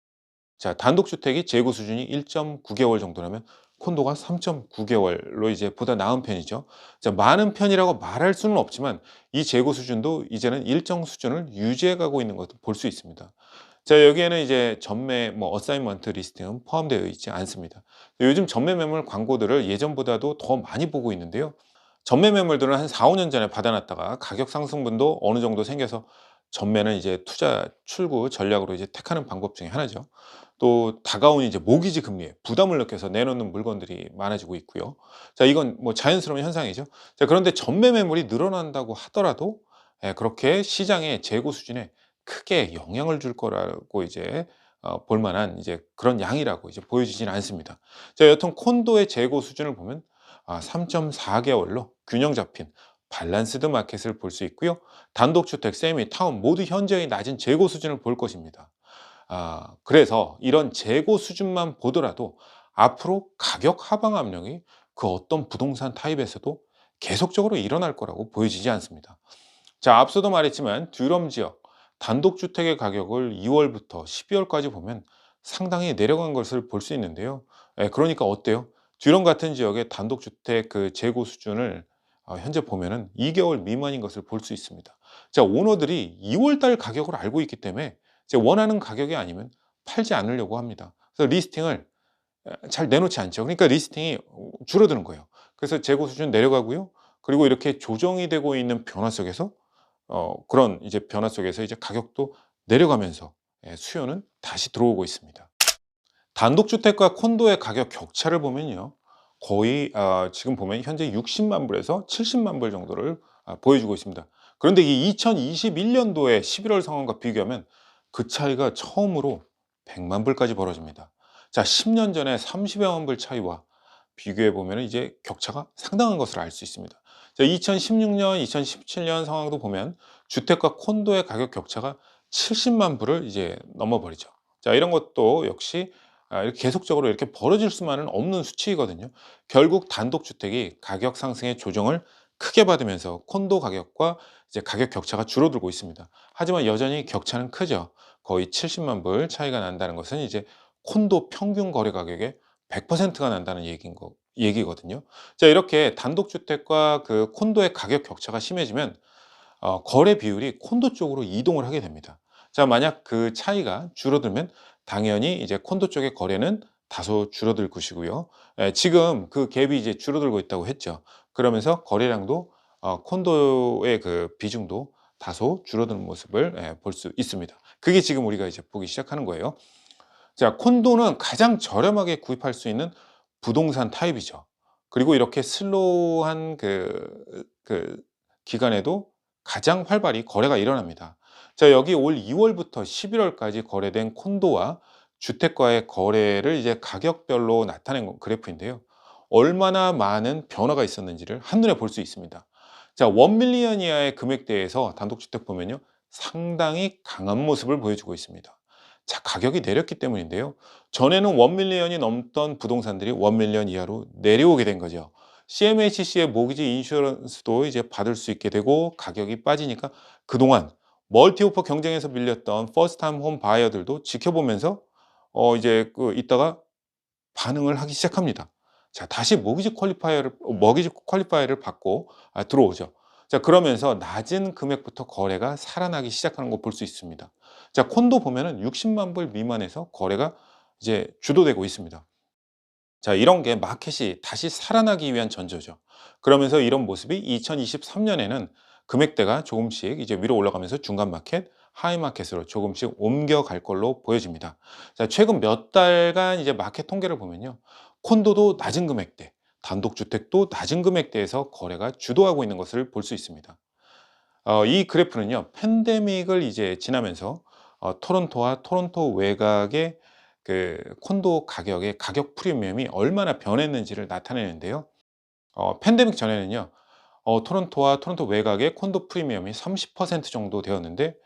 자, 단독주택이 재고 수준이 1.9개월 정도라면 콘도가 3.9개월로 이제 보다 나은 편이죠. 자, 많은 편이라고 말할 수는 없지만 이 재고 수준도 이제는 일정 수준을 유지해 가고 있는 것도 볼 수 있습니다. 자, 여기에는 이제 전매 뭐 어사이먼트 리스팅은 포함되어 있지 않습니다. 요즘 전매 매물 광고들을 예전보다도 더 많이 보고 있는데요. 전매 매물들은 한 4-5년 전에 받아놨다가 가격 상승분도 어느 정도 생겨서 전매는 이제 투자 출구 전략으로 이제 택하는 방법 중에 하나죠. 또 다가온 이제 모기지 금리에 부담을 느껴서 내놓는 물건들이 많아지고 있고요. 자, 이건 뭐 자연스러운 현상이죠. 자, 그런데 전매 매물이 늘어난다고 하더라도 그렇게 시장의 재고 수준에 크게 영향을 줄 거라고 이제 볼 만한 이제 그런 양이라고 이제 보여지지는 않습니다. 자, 여튼 콘도의 재고 수준을 보면 3.4개월로 균형 잡힌 밸런스드 마켓을 볼 수 있고요. 단독주택, 세미, 타운 모두 현저히 낮은 재고 수준을 볼 것입니다. 그래서 이런 재고 수준만 보더라도 앞으로 가격 하방 압력이 그 어떤 부동산 타입에서도 계속적으로 일어날 거라고 보여지지 않습니다. 자, 앞서도 말했지만 듀럼 지역 단독주택의 가격을 2월부터 12월까지 보면 상당히 내려간 것을 볼 수 있는데요. 그러니까 어때요? 듀럼 같은 지역의 단독주택 그 재고 수준을 현재 보면은 2개월 미만인 것을 볼 수 있습니다. 자, 오너들이 2월 달 가격을 알고 있기 때문에 이제 원하는 가격이 아니면 팔지 않으려고 합니다. 그래서 리스팅을 잘 내놓지 않죠. 그러니까 리스팅이 줄어드는 거예요. 그래서 재고 수준 내려가고요. 그리고 이렇게 조정이 되고 있는 변화 속에서 그런 이제 변화 속에서 이제 가격도 내려가면서 수요는 다시 들어오고 있습니다. 단독주택과 콘도의 가격 격차를 보면요. 거의 지금 보면 현재 60만 불에서 70만 불 정도를 보여주고 있습니다. 그런데 이 2021년도의 11월 상황과 비교하면 그 차이가 처음으로 100만 불까지 벌어집니다. 자, 10년 전에 30여만 불 차이와 비교해 보면 이제 격차가 상당한 것을 알 수 있습니다. 자, 2016년, 2017년 상황도 보면 주택과 콘도의 가격 격차가 70만 불을 이제 넘어버리죠. 자, 이런 것도 역시 이렇게 계속적으로 이렇게 벌어질 수만은 없는 수치이거든요. 결국 단독주택이 가격 상승의 조정을 크게 받으면서 콘도 가격과 이제 가격 격차가 줄어들고 있습니다. 하지만 여전히 격차는 크죠. 거의 70만 불 차이가 난다는 것은 이제 콘도 평균 거래 가격의 100%가 난다는 얘기거든요. 자, 이렇게 단독주택과 그 콘도의 가격 격차가 심해지면 거래 비율이 콘도 쪽으로 이동을 하게 됩니다. 자, 만약 그 차이가 줄어들면 당연히 이제 콘도 쪽의 거래는 다소 줄어들 것이고요. 지금 그 갭이 이제 줄어들고 있다고 했죠. 그러면서 거래량도 콘도의 그 비중도 다소 줄어드는 모습을 볼 수 있습니다. 그게 지금 우리가 이제 보기 시작하는 거예요. 자, 콘도는 가장 저렴하게 구입할 수 있는 부동산 타입이죠. 그리고 이렇게 슬로우한 그 기간에도 가장 활발히 거래가 일어납니다. 자, 여기 올 2월부터 11월까지 거래된 콘도와 주택과의 거래를 이제 가격별로 나타낸 그래프인데요. 얼마나 많은 변화가 있었는지를 한눈에 볼 수 있습니다. 자, 1밀리언 이하의 금액대에서 단독주택 보면요, 상당히 강한 모습을 보여주고 있습니다. 자, 가격이 내렸기 때문인데요. 전에는 1밀리언이 넘던 부동산들이 1밀리언 이하로 내려오게 된 거죠. CMHC의 모기지 인슈런스도 이제 받을 수 있게 되고 가격이 빠지니까 그동안 멀티오퍼 경쟁에서 밀렸던 퍼스트타임 홈 바이어들도 지켜보면서 이제 이따가 반응을 하기 시작합니다. 자, 다시 모기지 퀄리파이어를 받고 들어오죠. 자, 그러면서 낮은 금액부터 거래가 살아나기 시작하는 거 볼 수 있습니다. 자, 콘도 보면은 60만 불 미만에서 거래가 이제 주도되고 있습니다. 자, 이런 게 마켓이 다시 살아나기 위한 전조죠. 그러면서 이런 모습이 2023년에는 금액대가 조금씩 이제 위로 올라가면서 중간 마켓, 하이 마켓으로 조금씩 옮겨갈 걸로 보여집니다. 자, 최근 몇 달간 이제 마켓 통계를 보면요, 콘도도 낮은 금액대, 단독주택도 낮은 금액대에서 거래가 주도하고 있는 것을 볼 수 있습니다. 이 그래프는요, 팬데믹을 이제 지나면서 토론토와 토론토 외곽의 그 콘도 가격의 가격 프리미엄이 얼마나 변했는지를 나타내는데요. 팬데믹 전에는요, 토론토와 토론토 외곽의 콘도 프리미엄이 30% 정도 되었는데,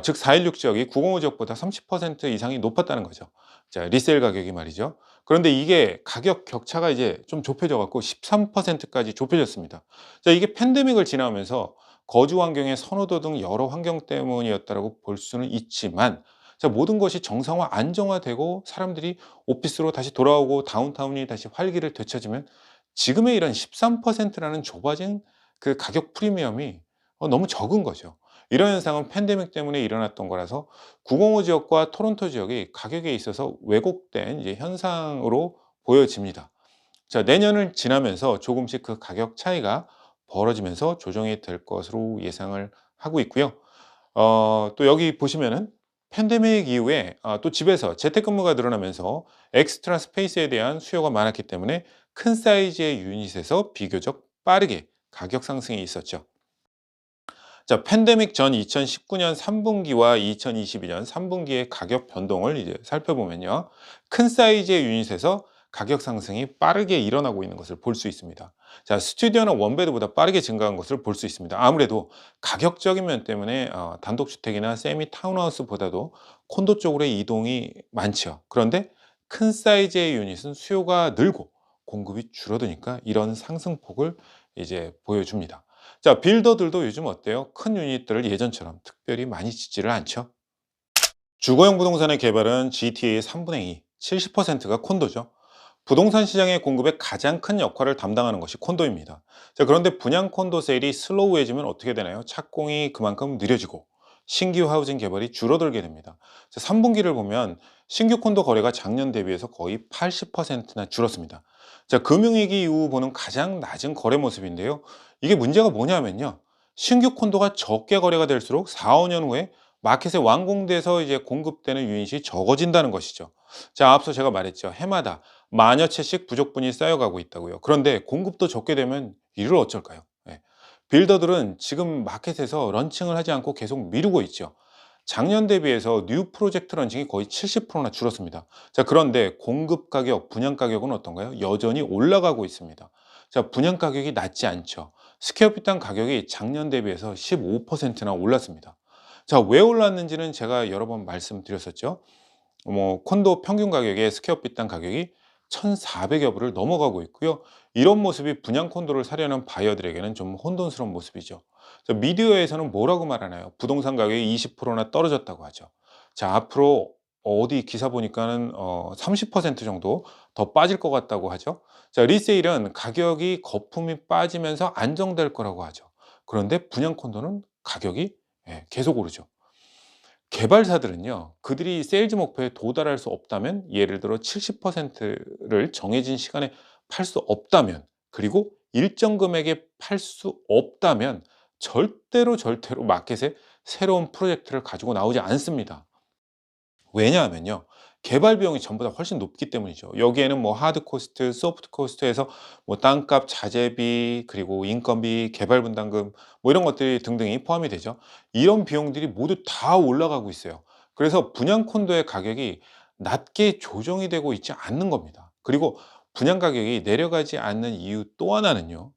즉 416 지역이 905 지역보다 30% 이상이 높았다는 거죠. 자, 리세일 가격이 말이죠. 그런데 이게 가격 격차가 이제 좀 좁혀져 갖고 13%까지 좁혀졌습니다. 자, 이게 팬데믹을 지나면서 거주 환경의 선호도 등 여러 환경 때문이었다라고 볼 수는 있지만, 자, 모든 것이 정상화 안정화되고 사람들이 오피스로 다시 돌아오고 다운타운이 다시 활기를 되찾으면 지금의 이런 13%라는 좁아진 그 가격 프리미엄이 너무 적은 거죠. 이런 현상은 팬데믹 때문에 일어났던 거라서 905 지역과 토론토 지역이 가격에 있어서 왜곡된 이제 현상으로 보여집니다. 자, 내년을 지나면서 조금씩 그 가격 차이가 벌어지면서 조정이 될 것으로 예상을 하고 있고요. 또 여기 보시면은 팬데믹 이후에 또 집에서 재택근무가 늘어나면서 엑스트라 스페이스에 대한 수요가 많았기 때문에 큰 사이즈의 유닛에서 비교적 빠르게 가격 상승이 있었죠. 자, 팬데믹 전 2019년 3분기와 2022년 3분기의 가격 변동을 이제 살펴보면요, 큰 사이즈의 유닛에서 가격 상승이 빠르게 일어나고 있는 것을 볼 수 있습니다. 자, 스튜디오는 원베드보다 빠르게 증가한 것을 볼 수 있습니다. 아무래도 가격적인 면 때문에 단독주택이나 세미 타운하우스보다도 콘도 쪽으로의 이동이 많죠. 그런데 큰 사이즈의 유닛은 수요가 늘고 공급이 줄어드니까 이런 상승폭을 이제 보여줍니다. 자, 빌더들도 요즘 어때요? 큰 유닛들을 예전처럼 특별히 많이 짓지를 않죠. 주거용 부동산의 개발은 GTA의 3분의 2, 70%가 콘도죠. 부동산 시장의 공급에 가장 큰 역할을 담당하는 것이 콘도입니다. 자, 그런데 분양 콘도 세일이 슬로우해지면 어떻게 되나요? 착공이 그만큼 느려지고 신규 하우징 개발이 줄어들게 됩니다. 자, 3분기를 보면 신규 콘도 거래가 작년 대비해서 거의 80%나 줄었습니다. 자, 금융위기 이후 보는 가장 낮은 거래 모습인데요. 이게 문제가 뭐냐면요, 신규 콘도가 적게 거래가 될수록 4, 5년 후에 마켓에 완공돼서 이제 공급되는 유닛이 적어진다는 것이죠. 자, 앞서 제가 말했죠. 해마다 만여 채씩 부족분이 쌓여가고 있다고요. 그런데 공급도 적게 되면 이를 어쩔까요? 예. 빌더들은 지금 마켓에서 런칭을 하지 않고 계속 미루고 있죠. 작년 대비해서 뉴 프로젝트 런칭이 거의 70%나 줄었습니다. 자, 그런데 공급 가격, 분양 가격은 어떤가요? 여전히 올라가고 있습니다. 자, 분양 가격이 낮지 않죠. 스퀘어피트 가격이 작년 대비해서 15%나 올랐습니다. 자, 왜 올랐는지는 제가 여러 번 말씀드렸었죠. 콘도 평균 가격의 스퀘어핏당 가격이 1,400여 불을 넘어가고 있고요. 이런 모습이 분양 콘도를 사려는 바이어들에게는 좀 혼돈스러운 모습이죠. 자, 미디어에서는 뭐라고 말하나요? 부동산 가격이 20%나 떨어졌다고 하죠. 자, 앞으로 어디 기사 보니까는 30% 정도 더 빠질 것 같다고 하죠. 자, 리세일은 가격이 거품이 빠지면서 안정될 거라고 하죠. 그런데 분양 콘도는 가격이 계속 오르죠. 개발사들은요, 그들이 세일즈 목표에 도달할 수 없다면, 예를 들어 70%를 정해진 시간에 팔 수 없다면, 그리고 일정 금액에 팔 수 없다면 절대로 마켓에 새로운 프로젝트를 가지고 나오지 않습니다. 왜냐하면요, 개발 비용이 전보다 훨씬 높기 때문이죠. 여기에는 뭐 하드 코스트, 소프트 코스트에서 뭐 땅값, 자재비, 그리고 인건비, 개발 분담금 뭐 이런 것들이 등등이 포함이 되죠. 이런 비용들이 모두 다 올라가고 있어요. 그래서 분양 콘도의 가격이 낮게 조정이 되고 있지 않는 겁니다. 그리고 분양 가격이 내려가지 않는 이유 또 하나는요,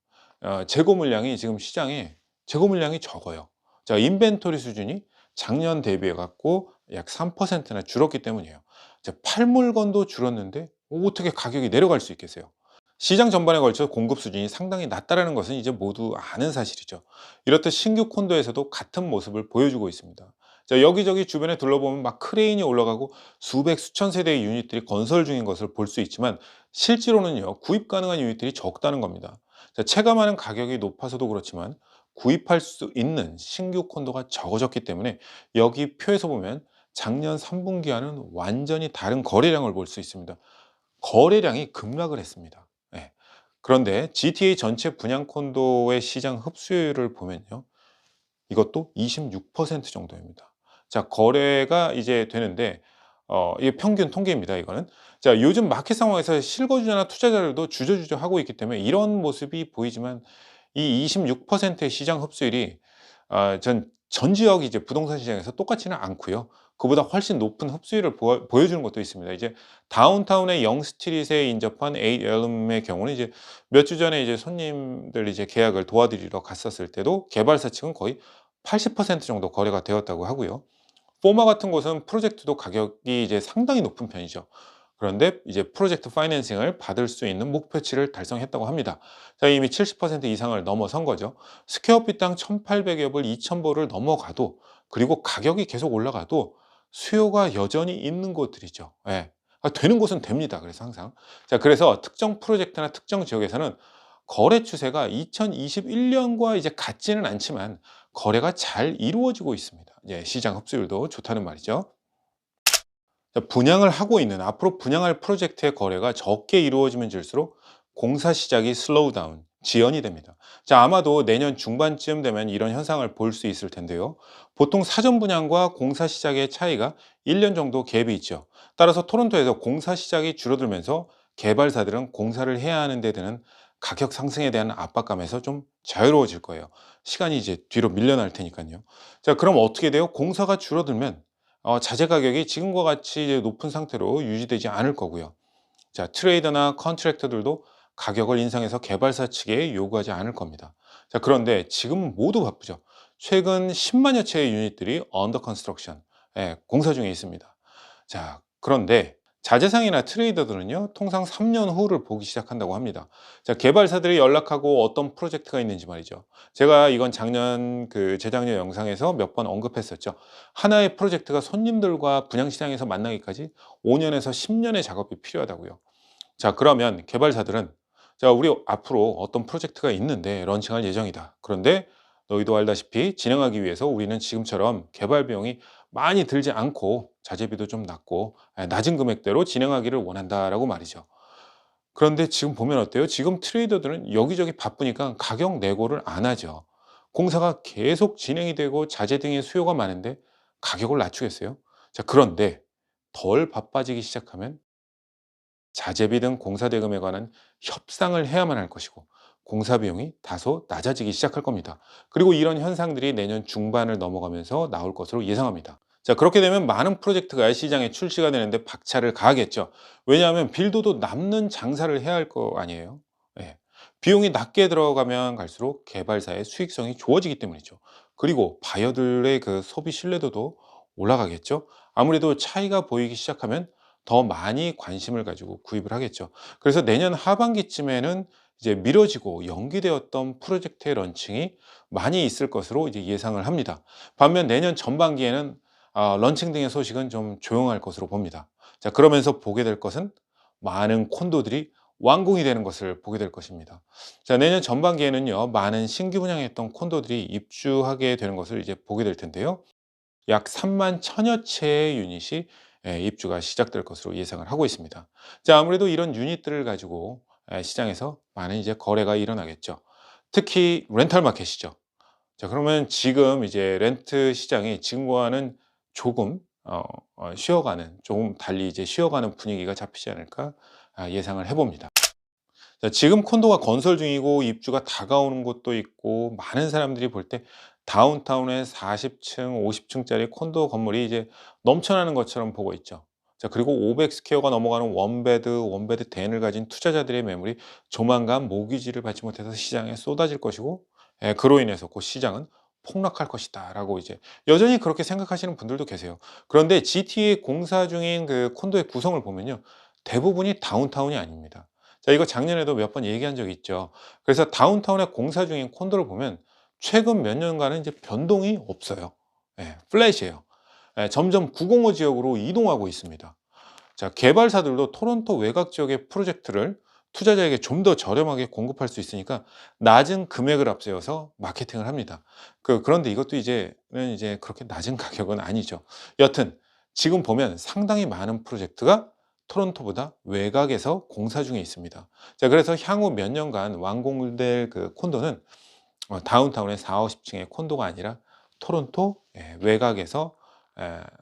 재고 물량이 지금 시장에 재고 물량이 적어요. 자, 인벤토리 수준이 작년 대비해 갖고 약 3%나 줄었기 때문이에요. 이제 팔 물건도 줄었는데 어떻게 가격이 내려갈 수 있겠어요? 시장 전반에 걸쳐 공급 수준이 상당히 낮다라는 것은 이제 모두 아는 사실이죠. 이렇듯 신규 콘도에서도 같은 모습을 보여주고 있습니다. 자, 여기저기 주변에 둘러보면 막 크레인이 올라가고 수백 수천 세대의 유닛들이 건설 중인 것을 볼 수 있지만, 실제로는요, 구입 가능한 유닛들이 적다는 겁니다. 자, 체감하는 가격이 높아서도 그렇지만 구입할 수 있는 신규 콘도가 적어졌기 때문에, 여기 표에서 보면 작년 3분기와는 완전히 다른 거래량을 볼 수 있습니다. 거래량이 급락을 했습니다. 예. 그런데 GTA 전체 분양 콘도의 시장 흡수율을 보면요, 이것도 26% 정도입니다. 자, 거래가 이제 되는데, 이게 평균 통계입니다, 이거는. 자, 요즘 마켓 상황에서 실거주자나 투자자들도 주저주저 하고 있기 때문에 이런 모습이 보이지만, 이 26%의 시장 흡수율이 전 지역 이제 부동산 시장에서 똑같지는 않고요. 그보다 훨씬 높은 흡수율을 보여주는 것도 있습니다. 이제 다운타운의 영스트릿에 인접한 에잇엘름의 경우는 이제 몇 주 전에 이제 손님들 이제 계약을 도와드리러 갔었을 때도 개발사 측은 거의 80% 정도 거래가 되었다고 하고요. 포마 같은 곳은 프로젝트도 가격이 이제 상당히 높은 편이죠. 그런데 이제 프로젝트 파이낸싱을 받을 수 있는 목표치를 달성했다고 합니다. 자, 이미 70% 이상을 넘어선 거죠. 스퀘어핏당 1,800여 불, 2,000불을 넘어가도, 그리고 가격이 계속 올라가도 수요가 여전히 있는 곳들이죠. 예. 되는 곳은 됩니다. 그래서 항상. 자, 그래서 특정 프로젝트나 특정 지역에서는 거래 추세가 2021년과 이제 같지는 않지만 거래가 잘 이루어지고 있습니다. 예, 시장 흡수율도 좋다는 말이죠. 자, 분양을 하고 있는, 앞으로 분양할 프로젝트의 거래가 적게 이루어지면 질수록 공사 시작이 슬로우 다운, 지연이 됩니다. 자, 아마도 내년 중반쯤 되면 이런 현상을 볼 수 있을 텐데요. 보통 사전 분양과 공사 시작의 차이가 1년 정도 갭이 있죠. 따라서 토론토에서 공사 시작이 줄어들면서 개발사들은 공사를 해야 하는 데 드는 가격 상승에 대한 압박감에서 좀 자유로워질 거예요. 시간이 이제 뒤로 밀려날 테니까요. 자, 그럼 어떻게 돼요? 공사가 줄어들면 자재 가격이 지금과 같이 이제 높은 상태로 유지되지 않을 거고요. 자, 트레이더나 컨트랙터들도 가격을 인상해서 개발사 측에 요구하지 않을 겁니다. 자, 그런데 지금은 모두 바쁘죠. 최근 10만여 채의 유닛들이 언더 컨스트럭션, 공사 중에 있습니다. 자, 그런데 자재상이나 트레이더들은요, 통상 3년 후를 보기 시작한다고 합니다. 자, 개발사들이 연락하고 어떤 프로젝트가 있는지 말이죠. 제가 이건 작년 재작년 영상에서 몇 번 언급했었죠. 하나의 프로젝트가 손님들과 분양시장에서 만나기까지 5년에서 10년의 작업이 필요하다고요. 자, 그러면 개발사들은, 자, 우리 앞으로 어떤 프로젝트가 있는데 런칭할 예정이다. 그런데 너희도 알다시피 진행하기 위해서 우리는 지금처럼 개발 비용이 많이 들지 않고 자재비도 좀 낮고 낮은 금액대로 진행하기를 원한다라고 말이죠. 그런데 지금 보면 어때요? 지금 트레이더들은 여기저기 바쁘니까 가격 내고를 안 하죠. 공사가 계속 진행이 되고 자재 등의 수요가 많은데 가격을 낮추겠어요? 자, 그런데 덜 바빠지기 시작하면 자재비 등 공사 대금에 관한 협상을 해야만 할 것이고, 공사 비용이 다소 낮아지기 시작할 겁니다. 그리고 이런 현상들이 내년 중반을 넘어가면서 나올 것으로 예상합니다. 자, 그렇게 되면 많은 프로젝트가 시장에 출시가 되는데 박차를 가하겠죠. 왜냐하면 빌더도 남는 장사를 해야 할 거 아니에요. 예. 비용이 낮게 들어가면 갈수록 개발사의 수익성이 좋아지기 때문이죠. 그리고 바이어들의 그 소비 신뢰도도 올라가겠죠. 아무래도 차이가 보이기 시작하면 더 많이 관심을 가지고 구입을 하겠죠. 그래서 내년 하반기쯤에는 이제 미뤄지고 연기되었던 프로젝트의 런칭이 많이 있을 것으로 이제 예상을 합니다. 반면 내년 전반기에는 런칭 등의 소식은 좀 조용할 것으로 봅니다. 자, 그러면서 보게 될 것은 많은 콘도들이 완공이 되는 것을 보게 될 것입니다. 자, 내년 전반기에는요, 많은 신규 분양했던 콘도들이 입주하게 되는 것을 이제 보게 될 텐데요. 약 3만 천여 채의 유닛이 입주가 시작될 것으로 예상을 하고 있습니다. 자, 아무래도 이런 유닛들을 가지고 시장에서 많은 이제 거래가 일어나겠죠. 특히 렌탈 마켓이죠. 자, 그러면 지금 이제 렌트 시장이 지금과는 조금 쉬어가는, 조금 달리 이제 쉬어가는 분위기가 잡히지 않을까 예상을 해봅니다. 자, 지금 콘도가 건설 중이고 입주가 다가오는 곳도 있고, 많은 사람들이 볼 때 다운타운에 40층, 50층짜리 콘도 건물이 이제 넘쳐나는 것처럼 보고 있죠. 자, 그리고 500 스퀘어가 넘어가는 원베드 덴을 가진 투자자들의 매물이 조만간 모기지를 받지 못해서 시장에 쏟아질 것이고, 그로 인해서 그 시장은 폭락할 것이다라고 이제 여전히 그렇게 생각하시는 분들도 계세요. 그런데 GTA 공사 중인 그 콘도의 구성을 보면요, 대부분이 다운타운이 아닙니다. 자, 이거 작년에도 몇 번 얘기한 적이 있죠. 그래서 다운타운에 공사 중인 콘도를 보면 최근 몇 년간은 이제 변동이 없어요. 플랫이에요. 점점 905 지역으로 이동하고 있습니다. 자, 개발사들도 토론토 외곽 지역의 프로젝트를 투자자에게 좀 더 저렴하게 공급할 수 있으니까 낮은 금액을 앞세워서 마케팅을 합니다. 그런데 이것도 이제 그렇게 낮은 가격은 아니죠. 여튼 지금 보면 상당히 많은 프로젝트가 토론토보다 외곽에서 공사 중에 있습니다. 자, 그래서 향후 몇 년간 완공될 그 콘도는 다운타운의 4, 50층의 콘도가 아니라 토론토 외곽에서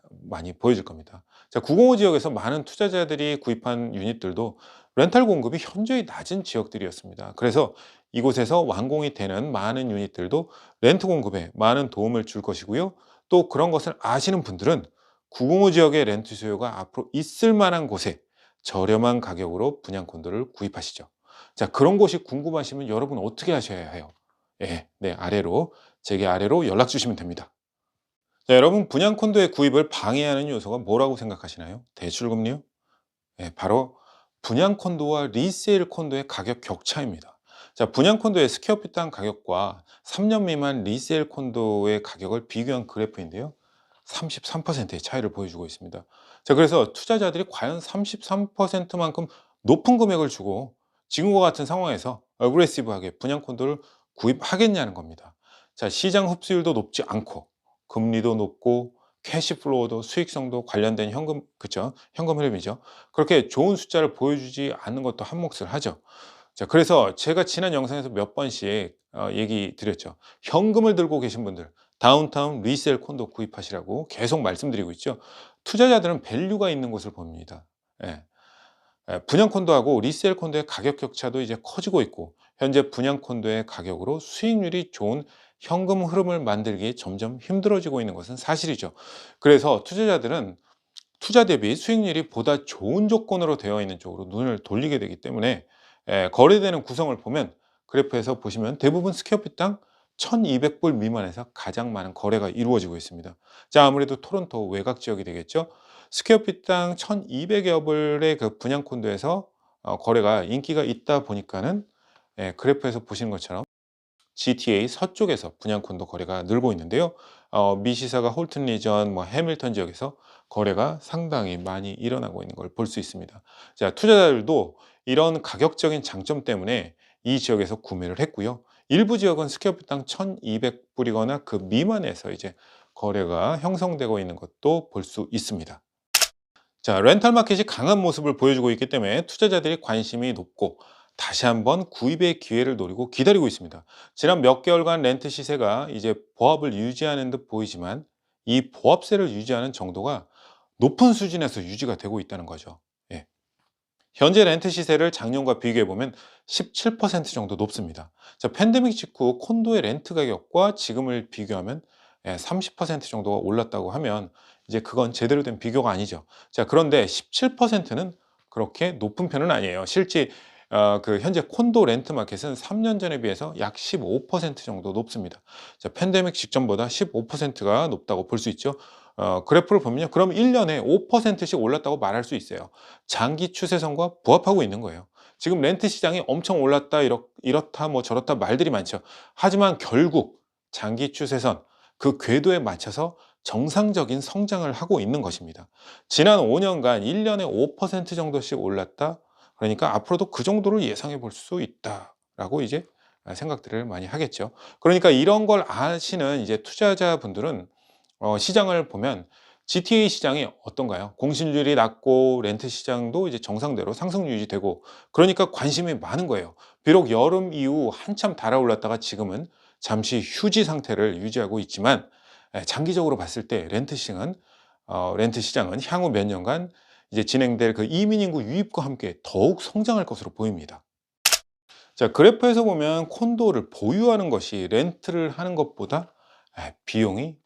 많이 보여질 겁니다. 자, 905 지역에서 많은 투자자들이 구입한 유닛들도 렌탈 공급이 현저히 낮은 지역들이었습니다. 그래서 이곳에서 완공이 되는 많은 유닛들도 렌트 공급에 많은 도움을 줄 것이고요. 또 그런 것을 아시는 분들은 905 지역의 렌트 수요가 앞으로 있을 만한 곳에 저렴한 가격으로 분양 콘도를 구입하시죠. 자, 그런 곳이 궁금하시면 여러분 어떻게 하셔야 해요? 제게 아래로 연락 주시면 됩니다. 자, 여러분 분양 콘도의 구입을 방해하는 요소가 뭐라고 생각하시나요? 대출금리요? 바로 분양 콘도와 리세일 콘도의 가격 격차입니다. 자, 분양 콘도의 스퀘어피트당 가격과 3년 미만 리세일 콘도의 가격을 비교한 그래프인데요. 33%의 차이를 보여주고 있습니다. 자, 그래서 투자자들이 과연 33%만큼 높은 금액을 주고 지금과 같은 상황에서 어그레시브하게 분양 콘도를 구입하겠냐는 겁니다. 자, 시장 흡수율도 높지 않고 금리도 높고 캐시플로우도 수익성도 관련된 현금, 그쵸? 현금 흐름이죠. 그렇게 좋은 숫자를 보여주지 않는 것도 한 몫을 하죠. 자, 그래서 제가 지난 영상에서 몇 번씩 얘기 드렸죠. 현금을 들고 계신 분들 다운타운 리셀 콘도 구입하시라고 계속 말씀드리고 있죠. 투자자들은 밸류가 있는 곳을 봅니다. 예. 분양 콘도하고 리셀 콘도의 가격 격차도 이제 커지고 있고, 현재 분양 콘도의 가격으로 수익률이 좋은 현금 흐름을 만들기 점점 힘들어지고 있는 것은 사실이죠. 그래서 투자자들은 투자 대비 수익률이 보다 좋은 조건으로 되어 있는 쪽으로 눈을 돌리게 되기 때문에 거래되는 구성을 보면 그래프에서 보시면 대부분 스퀘어핏당 1200불 미만에서 가장 많은 거래가 이루어지고 있습니다. 자, 아무래도 토론토 외곽 지역이 되겠죠. 스퀘어핏당 1200여 불의 그 분양 콘도에서 거래가 인기가 있다 보니까는 그래프에서 보시는 것처럼 GTA 서쪽에서 분양 콘도 거래가 늘고 있는데요. 미시사가 홀튼 리전, 해밀턴 지역에서 거래가 상당히 많이 일어나고 있는 걸 볼 수 있습니다. 자, 투자자들도 이런 가격적인 장점 때문에 이 지역에서 구매를 했고요. 일부 지역은 스퀘어피당 1200불이거나 그 미만에서 이제 거래가 형성되고 있는 것도 볼 수 있습니다. 자, 렌탈 마켓이 강한 모습을 보여주고 있기 때문에 투자자들이 관심이 높고 다시 한번 구입의 기회를 노리고 기다리고 있습니다. 지난 몇 개월간 렌트 시세가 이제 보합을 유지하는 듯 보이지만 이 보합세를 유지하는 정도가 높은 수준에서 유지가 되고 있다는 거죠. 예. 현재 렌트 시세를 작년과 비교해 보면 17% 정도 높습니다. 자, 팬데믹 직후 콘도의 렌트 가격과 지금을 비교하면 30% 정도가 올랐다고 하면 이제 그건 제대로 된 비교가 아니죠. 자, 그런데 17%는 그렇게 높은 편은 아니에요. 실제 현재 콘도 렌트 마켓은 3년 전에 비해서 약 15% 정도 높습니다. 자, 팬데믹 직전보다 15%가 높다고 볼 수 있죠. 그래프를 보면요. 그럼 1년에 5%씩 올랐다고 말할 수 있어요. 장기 추세선과 부합하고 있는 거예요. 지금 렌트 시장이 엄청 올랐다, 이렇다, 뭐 저렇다 말들이 많죠. 하지만 결국 장기 추세선, 그 궤도에 맞춰서 정상적인 성장을 하고 있는 것입니다. 지난 5년간 1년에 5% 정도씩 올랐다. 그러니까 앞으로도 그 정도를 예상해 볼 수 있다라고 이제 생각들을 많이 하겠죠. 그러니까 이런 걸 아시는 이제 투자자분들은 시장을 보면 GTA 시장이 어떤가요? 공실률이 낮고 렌트 시장도 이제 정상대로 상승 유지되고, 그러니까 관심이 많은 거예요. 비록 여름 이후 한참 달아올랐다가 지금은 잠시 휴지 상태를 유지하고 있지만, 장기적으로 봤을 때 렌트 시장은 향후 몇 년간 이제 진행될 그 이민 인구 유입과 함께 더욱 성장할 것으로 보입니다. 자, 그래프에서 보면 콘도를 보유하는 것이 렌트를 하는 것보다 비용이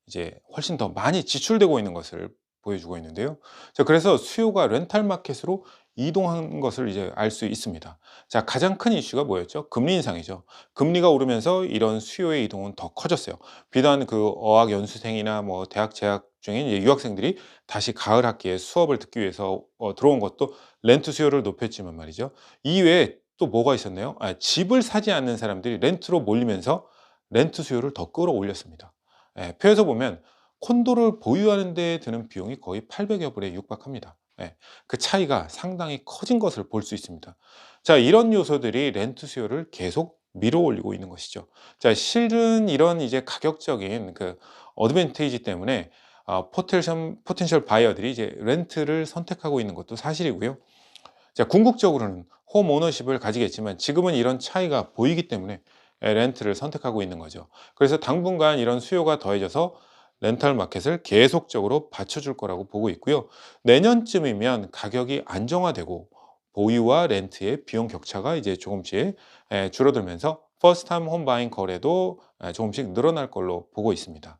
이제 훨씬 더 많이 지출되고 있는 것을 보여주고 있는데요. 자, 그래서 수요가 렌탈 마켓으로 이동한 것을 이제 알 수 있습니다. 자, 가장 큰 이슈가 뭐였죠? 금리 인상이죠. 금리가 오르면서 이런 수요의 이동은 더 커졌어요. 비단 그 어학 연수생이나 뭐 대학 재학 중인 이제 유학생들이 다시 가을 학기에 수업을 듣기 위해서 들어온 것도 렌트 수요를 높였지만 말이죠. 이외에 또 뭐가 있었나요? 집을 사지 않는 사람들이 렌트로 몰리면서 렌트 수요를 더 끌어올렸습니다. 표에서 보면 콘도를 보유하는 데 드는 비용이 거의 800여 불에 육박합니다. 그 차이가 상당히 커진 것을 볼 수 있습니다. 자, 이런 요소들이 렌트 수요를 계속 밀어올리고 있는 것이죠. 자, 실은 이런 이제 가격적인 그 어드밴티지 때문에 포텐셜 바이어들이 이제 렌트를 선택하고 있는 것도 사실이고요. 자, 궁극적으로는 홈 오너십을 가지겠지만 지금은 이런 차이가 보이기 때문에 렌트를 선택하고 있는 거죠. 그래서 당분간 이런 수요가 더해져서 렌탈 마켓을 계속적으로 받쳐줄 거라고 보고 있고요. 내년쯤이면 가격이 안정화되고 보유와 렌트의 비용 격차가 이제 조금씩 줄어들면서 퍼스트 타임 홈 바잉 거래도 조금씩 늘어날 걸로 보고 있습니다.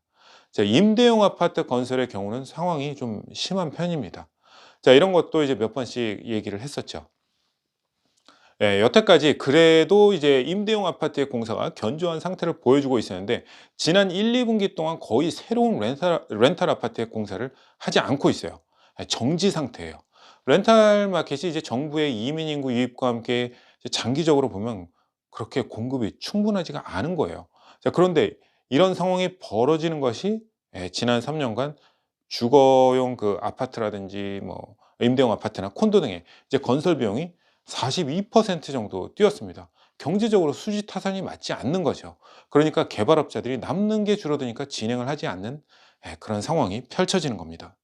자, 임대용 아파트 건설의 경우는 상황이 좀 심한 편입니다. 자, 이런 것도 이제 몇 번씩 얘기를 했었죠. 여태까지 그래도 이제 임대용 아파트의 공사가 견조한 상태를 보여주고 있었는데, 지난 1, 2분기 동안 거의 새로운 렌탈 아파트의 공사를 하지 않고 있어요. 정지 상태예요. 렌탈 마켓이 이제 정부의 이민 인구 유입과 함께 이제 장기적으로 보면 그렇게 공급이 충분하지가 않은 거예요. 자, 그런데 이런 상황이 벌어지는 것이 지난 3년간 주거용 그 아파트라든지 뭐 임대용 아파트나 콘도 등의 이제 건설 비용이 42% 정도 뛰었습니다. 경제적으로 수지 타산이 맞지 않는 거죠. 그러니까 개발업자들이 남는 게 줄어드니까 진행을 하지 않는 그런 상황이 펼쳐지는 겁니다.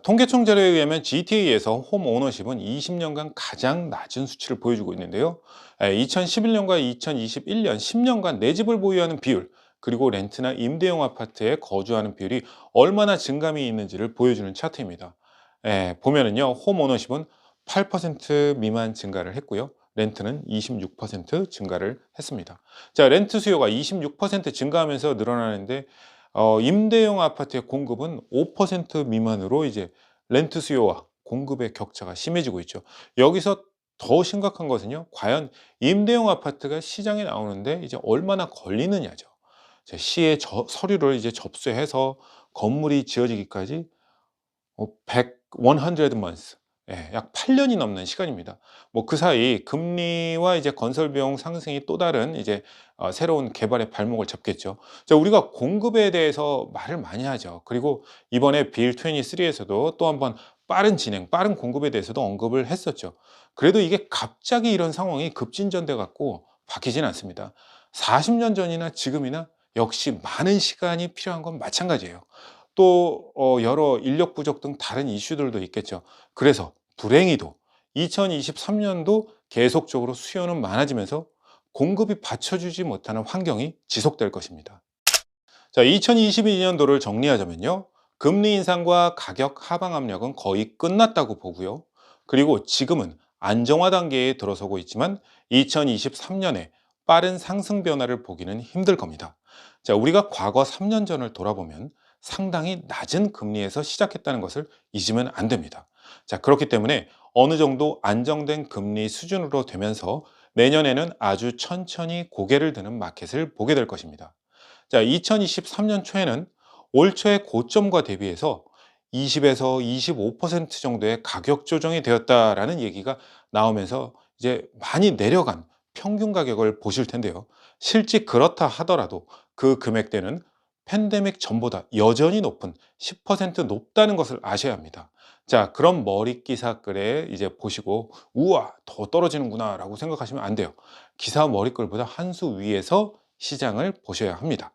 통계청 자료에 의하면 GTA에서 홈 오너십은 20년간 가장 낮은 수치를 보여주고 있는데요. 2011년과 2021년 10년간 내 집을 보유하는 비율, 그리고 렌트나 임대용 아파트에 거주하는 비율이 얼마나 증감이 있는지를 보여주는 차트입니다. 보면은요, 홈 오너십은 8% 미만 증가를 했고요. 렌트는 26% 증가를 했습니다. 자, 렌트 수요가 26% 증가하면서 늘어나는데 임대용 아파트의 공급은 5% 미만으로 이제 렌트 수요와 공급의 격차가 심해지고 있죠. 여기서 더 심각한 것은요, 과연 임대용 아파트가 시장에 나오는데 이제 얼마나 걸리느냐죠. 시에 서류를 이제 접수해서 건물이 지어지기까지 100 months, 약 8년이 넘는 시간입니다. 뭐 그 사이 금리와 이제 건설 비용 상승이 또 다른 이제 새로운 개발의 발목을 잡겠죠. 자, 우리가 공급에 대해서 말을 많이 하죠. 그리고 이번에 빌 23에서도 또 한번 빠른 진행, 빠른 공급에 대해서도 언급을 했었죠. 그래도 이게 갑자기 이런 상황이 급진전돼 갖고 바뀌진 않습니다. 40년 전이나 지금이나 역시 많은 시간이 필요한 건 마찬가지예요. 또 여러 인력 부족 등 다른 이슈들도 있겠죠. 그래서 불행히도 2023년도 계속적으로 수요는 많아지면서 공급이 받쳐주지 못하는 환경이 지속될 것입니다. 자, 2022년도를 정리하자면요, 금리 인상과 가격 하방 압력은 거의 끝났다고 보고요. 그리고 지금은 안정화 단계에 들어서고 있지만 2023년에 빠른 상승 변화를 보기는 힘들 겁니다. 자, 우리가 과거 3년 전을 돌아보면 상당히 낮은 금리에서 시작했다는 것을 잊으면 안 됩니다. 자, 그렇기 때문에 어느 정도 안정된 금리 수준으로 되면서 내년에는 아주 천천히 고개를 드는 마켓을 보게 될 것입니다. 자, 2023년 초에는 올 초의 고점과 대비해서 20에서 25% 정도의 가격 조정이 되었다라는 얘기가 나오면서 이제 많이 내려간 평균 가격을 보실 텐데요. 실제 그렇다 하더라도 그 금액대는 팬데믹 전보다 여전히 높은 10% 높다는 것을 아셔야 합니다. 자, 그럼 머리끼 사글에 이제 보시고 우와, 더 떨어지는구나 라고 생각하시면 안 돼요. 기사 머리글보다 한 수 위에서 시장을 보셔야 합니다.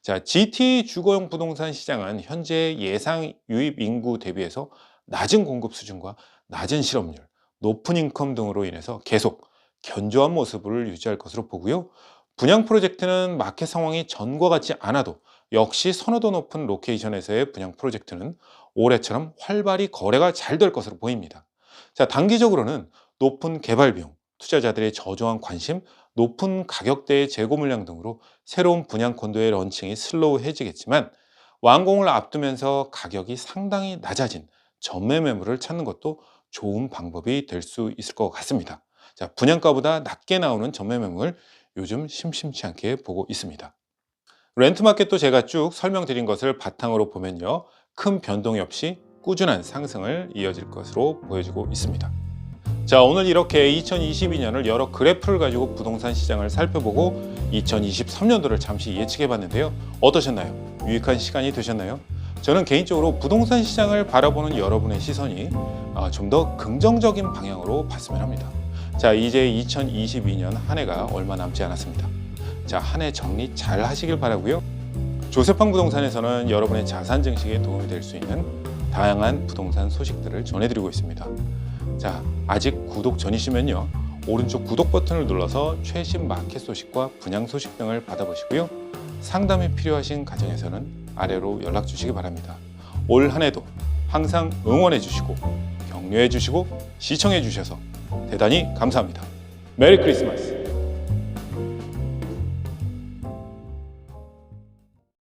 자, GT 주거용 부동산 시장은 현재 예상 유입 인구 대비해서 낮은 공급 수준과 낮은 실업률, 높은 인컴 등으로 인해서 계속 견조한 모습을 유지할 것으로 보고요. 분양 프로젝트는 마켓 상황이 전과 같지 않아도 역시 선호도 높은 로케이션에서의 분양 프로젝트는 올해처럼 활발히 거래가 잘 될 것으로 보입니다. 자, 단기적으로는 높은 개발 비용, 투자자들의 저조한 관심, 높은 가격대의 재고 물량 등으로 새로운 분양 콘도의 런칭이 슬로우해지겠지만 완공을 앞두면서 가격이 상당히 낮아진 전매 매물을 찾는 것도 좋은 방법이 될 수 있을 것 같습니다. 자, 분양가보다 낮게 나오는 전매 매물 요즘 심심치 않게 보고 있습니다. 렌트마켓도 제가 쭉 설명드린 것을 바탕으로 보면요, 큰 변동이 없이 꾸준한 상승을 이어질 것으로 보여지고 있습니다. 자, 오늘 이렇게 2022년을 여러 그래프를 가지고 부동산 시장을 살펴보고 2023년도를 잠시 예측해 봤는데요. 어떠셨나요? 유익한 시간이 되셨나요? 저는 개인적으로 부동산 시장을 바라보는 여러분의 시선이 좀 더 긍정적인 방향으로 봤으면 합니다. 자, 이제 2022년 한 해가 얼마 남지 않았습니다. 자, 한 해 정리 잘 하시길 바라고요. 조세팡 부동산에서는 여러분의 자산 증식에 도움이 될 수 있는 다양한 부동산 소식들을 전해드리고 있습니다. 자, 아직 구독 전이시면요, 오른쪽 구독 버튼을 눌러서 최신 마켓 소식과 분양 소식 등을 받아보시고요. 상담이 필요하신 가정에서는 아래로 연락 주시기 바랍니다. 올 한 해도 항상 응원해 주시고 격려해 주시고 시청해 주셔서 대단히 감사합니다. 메리 크리스마스!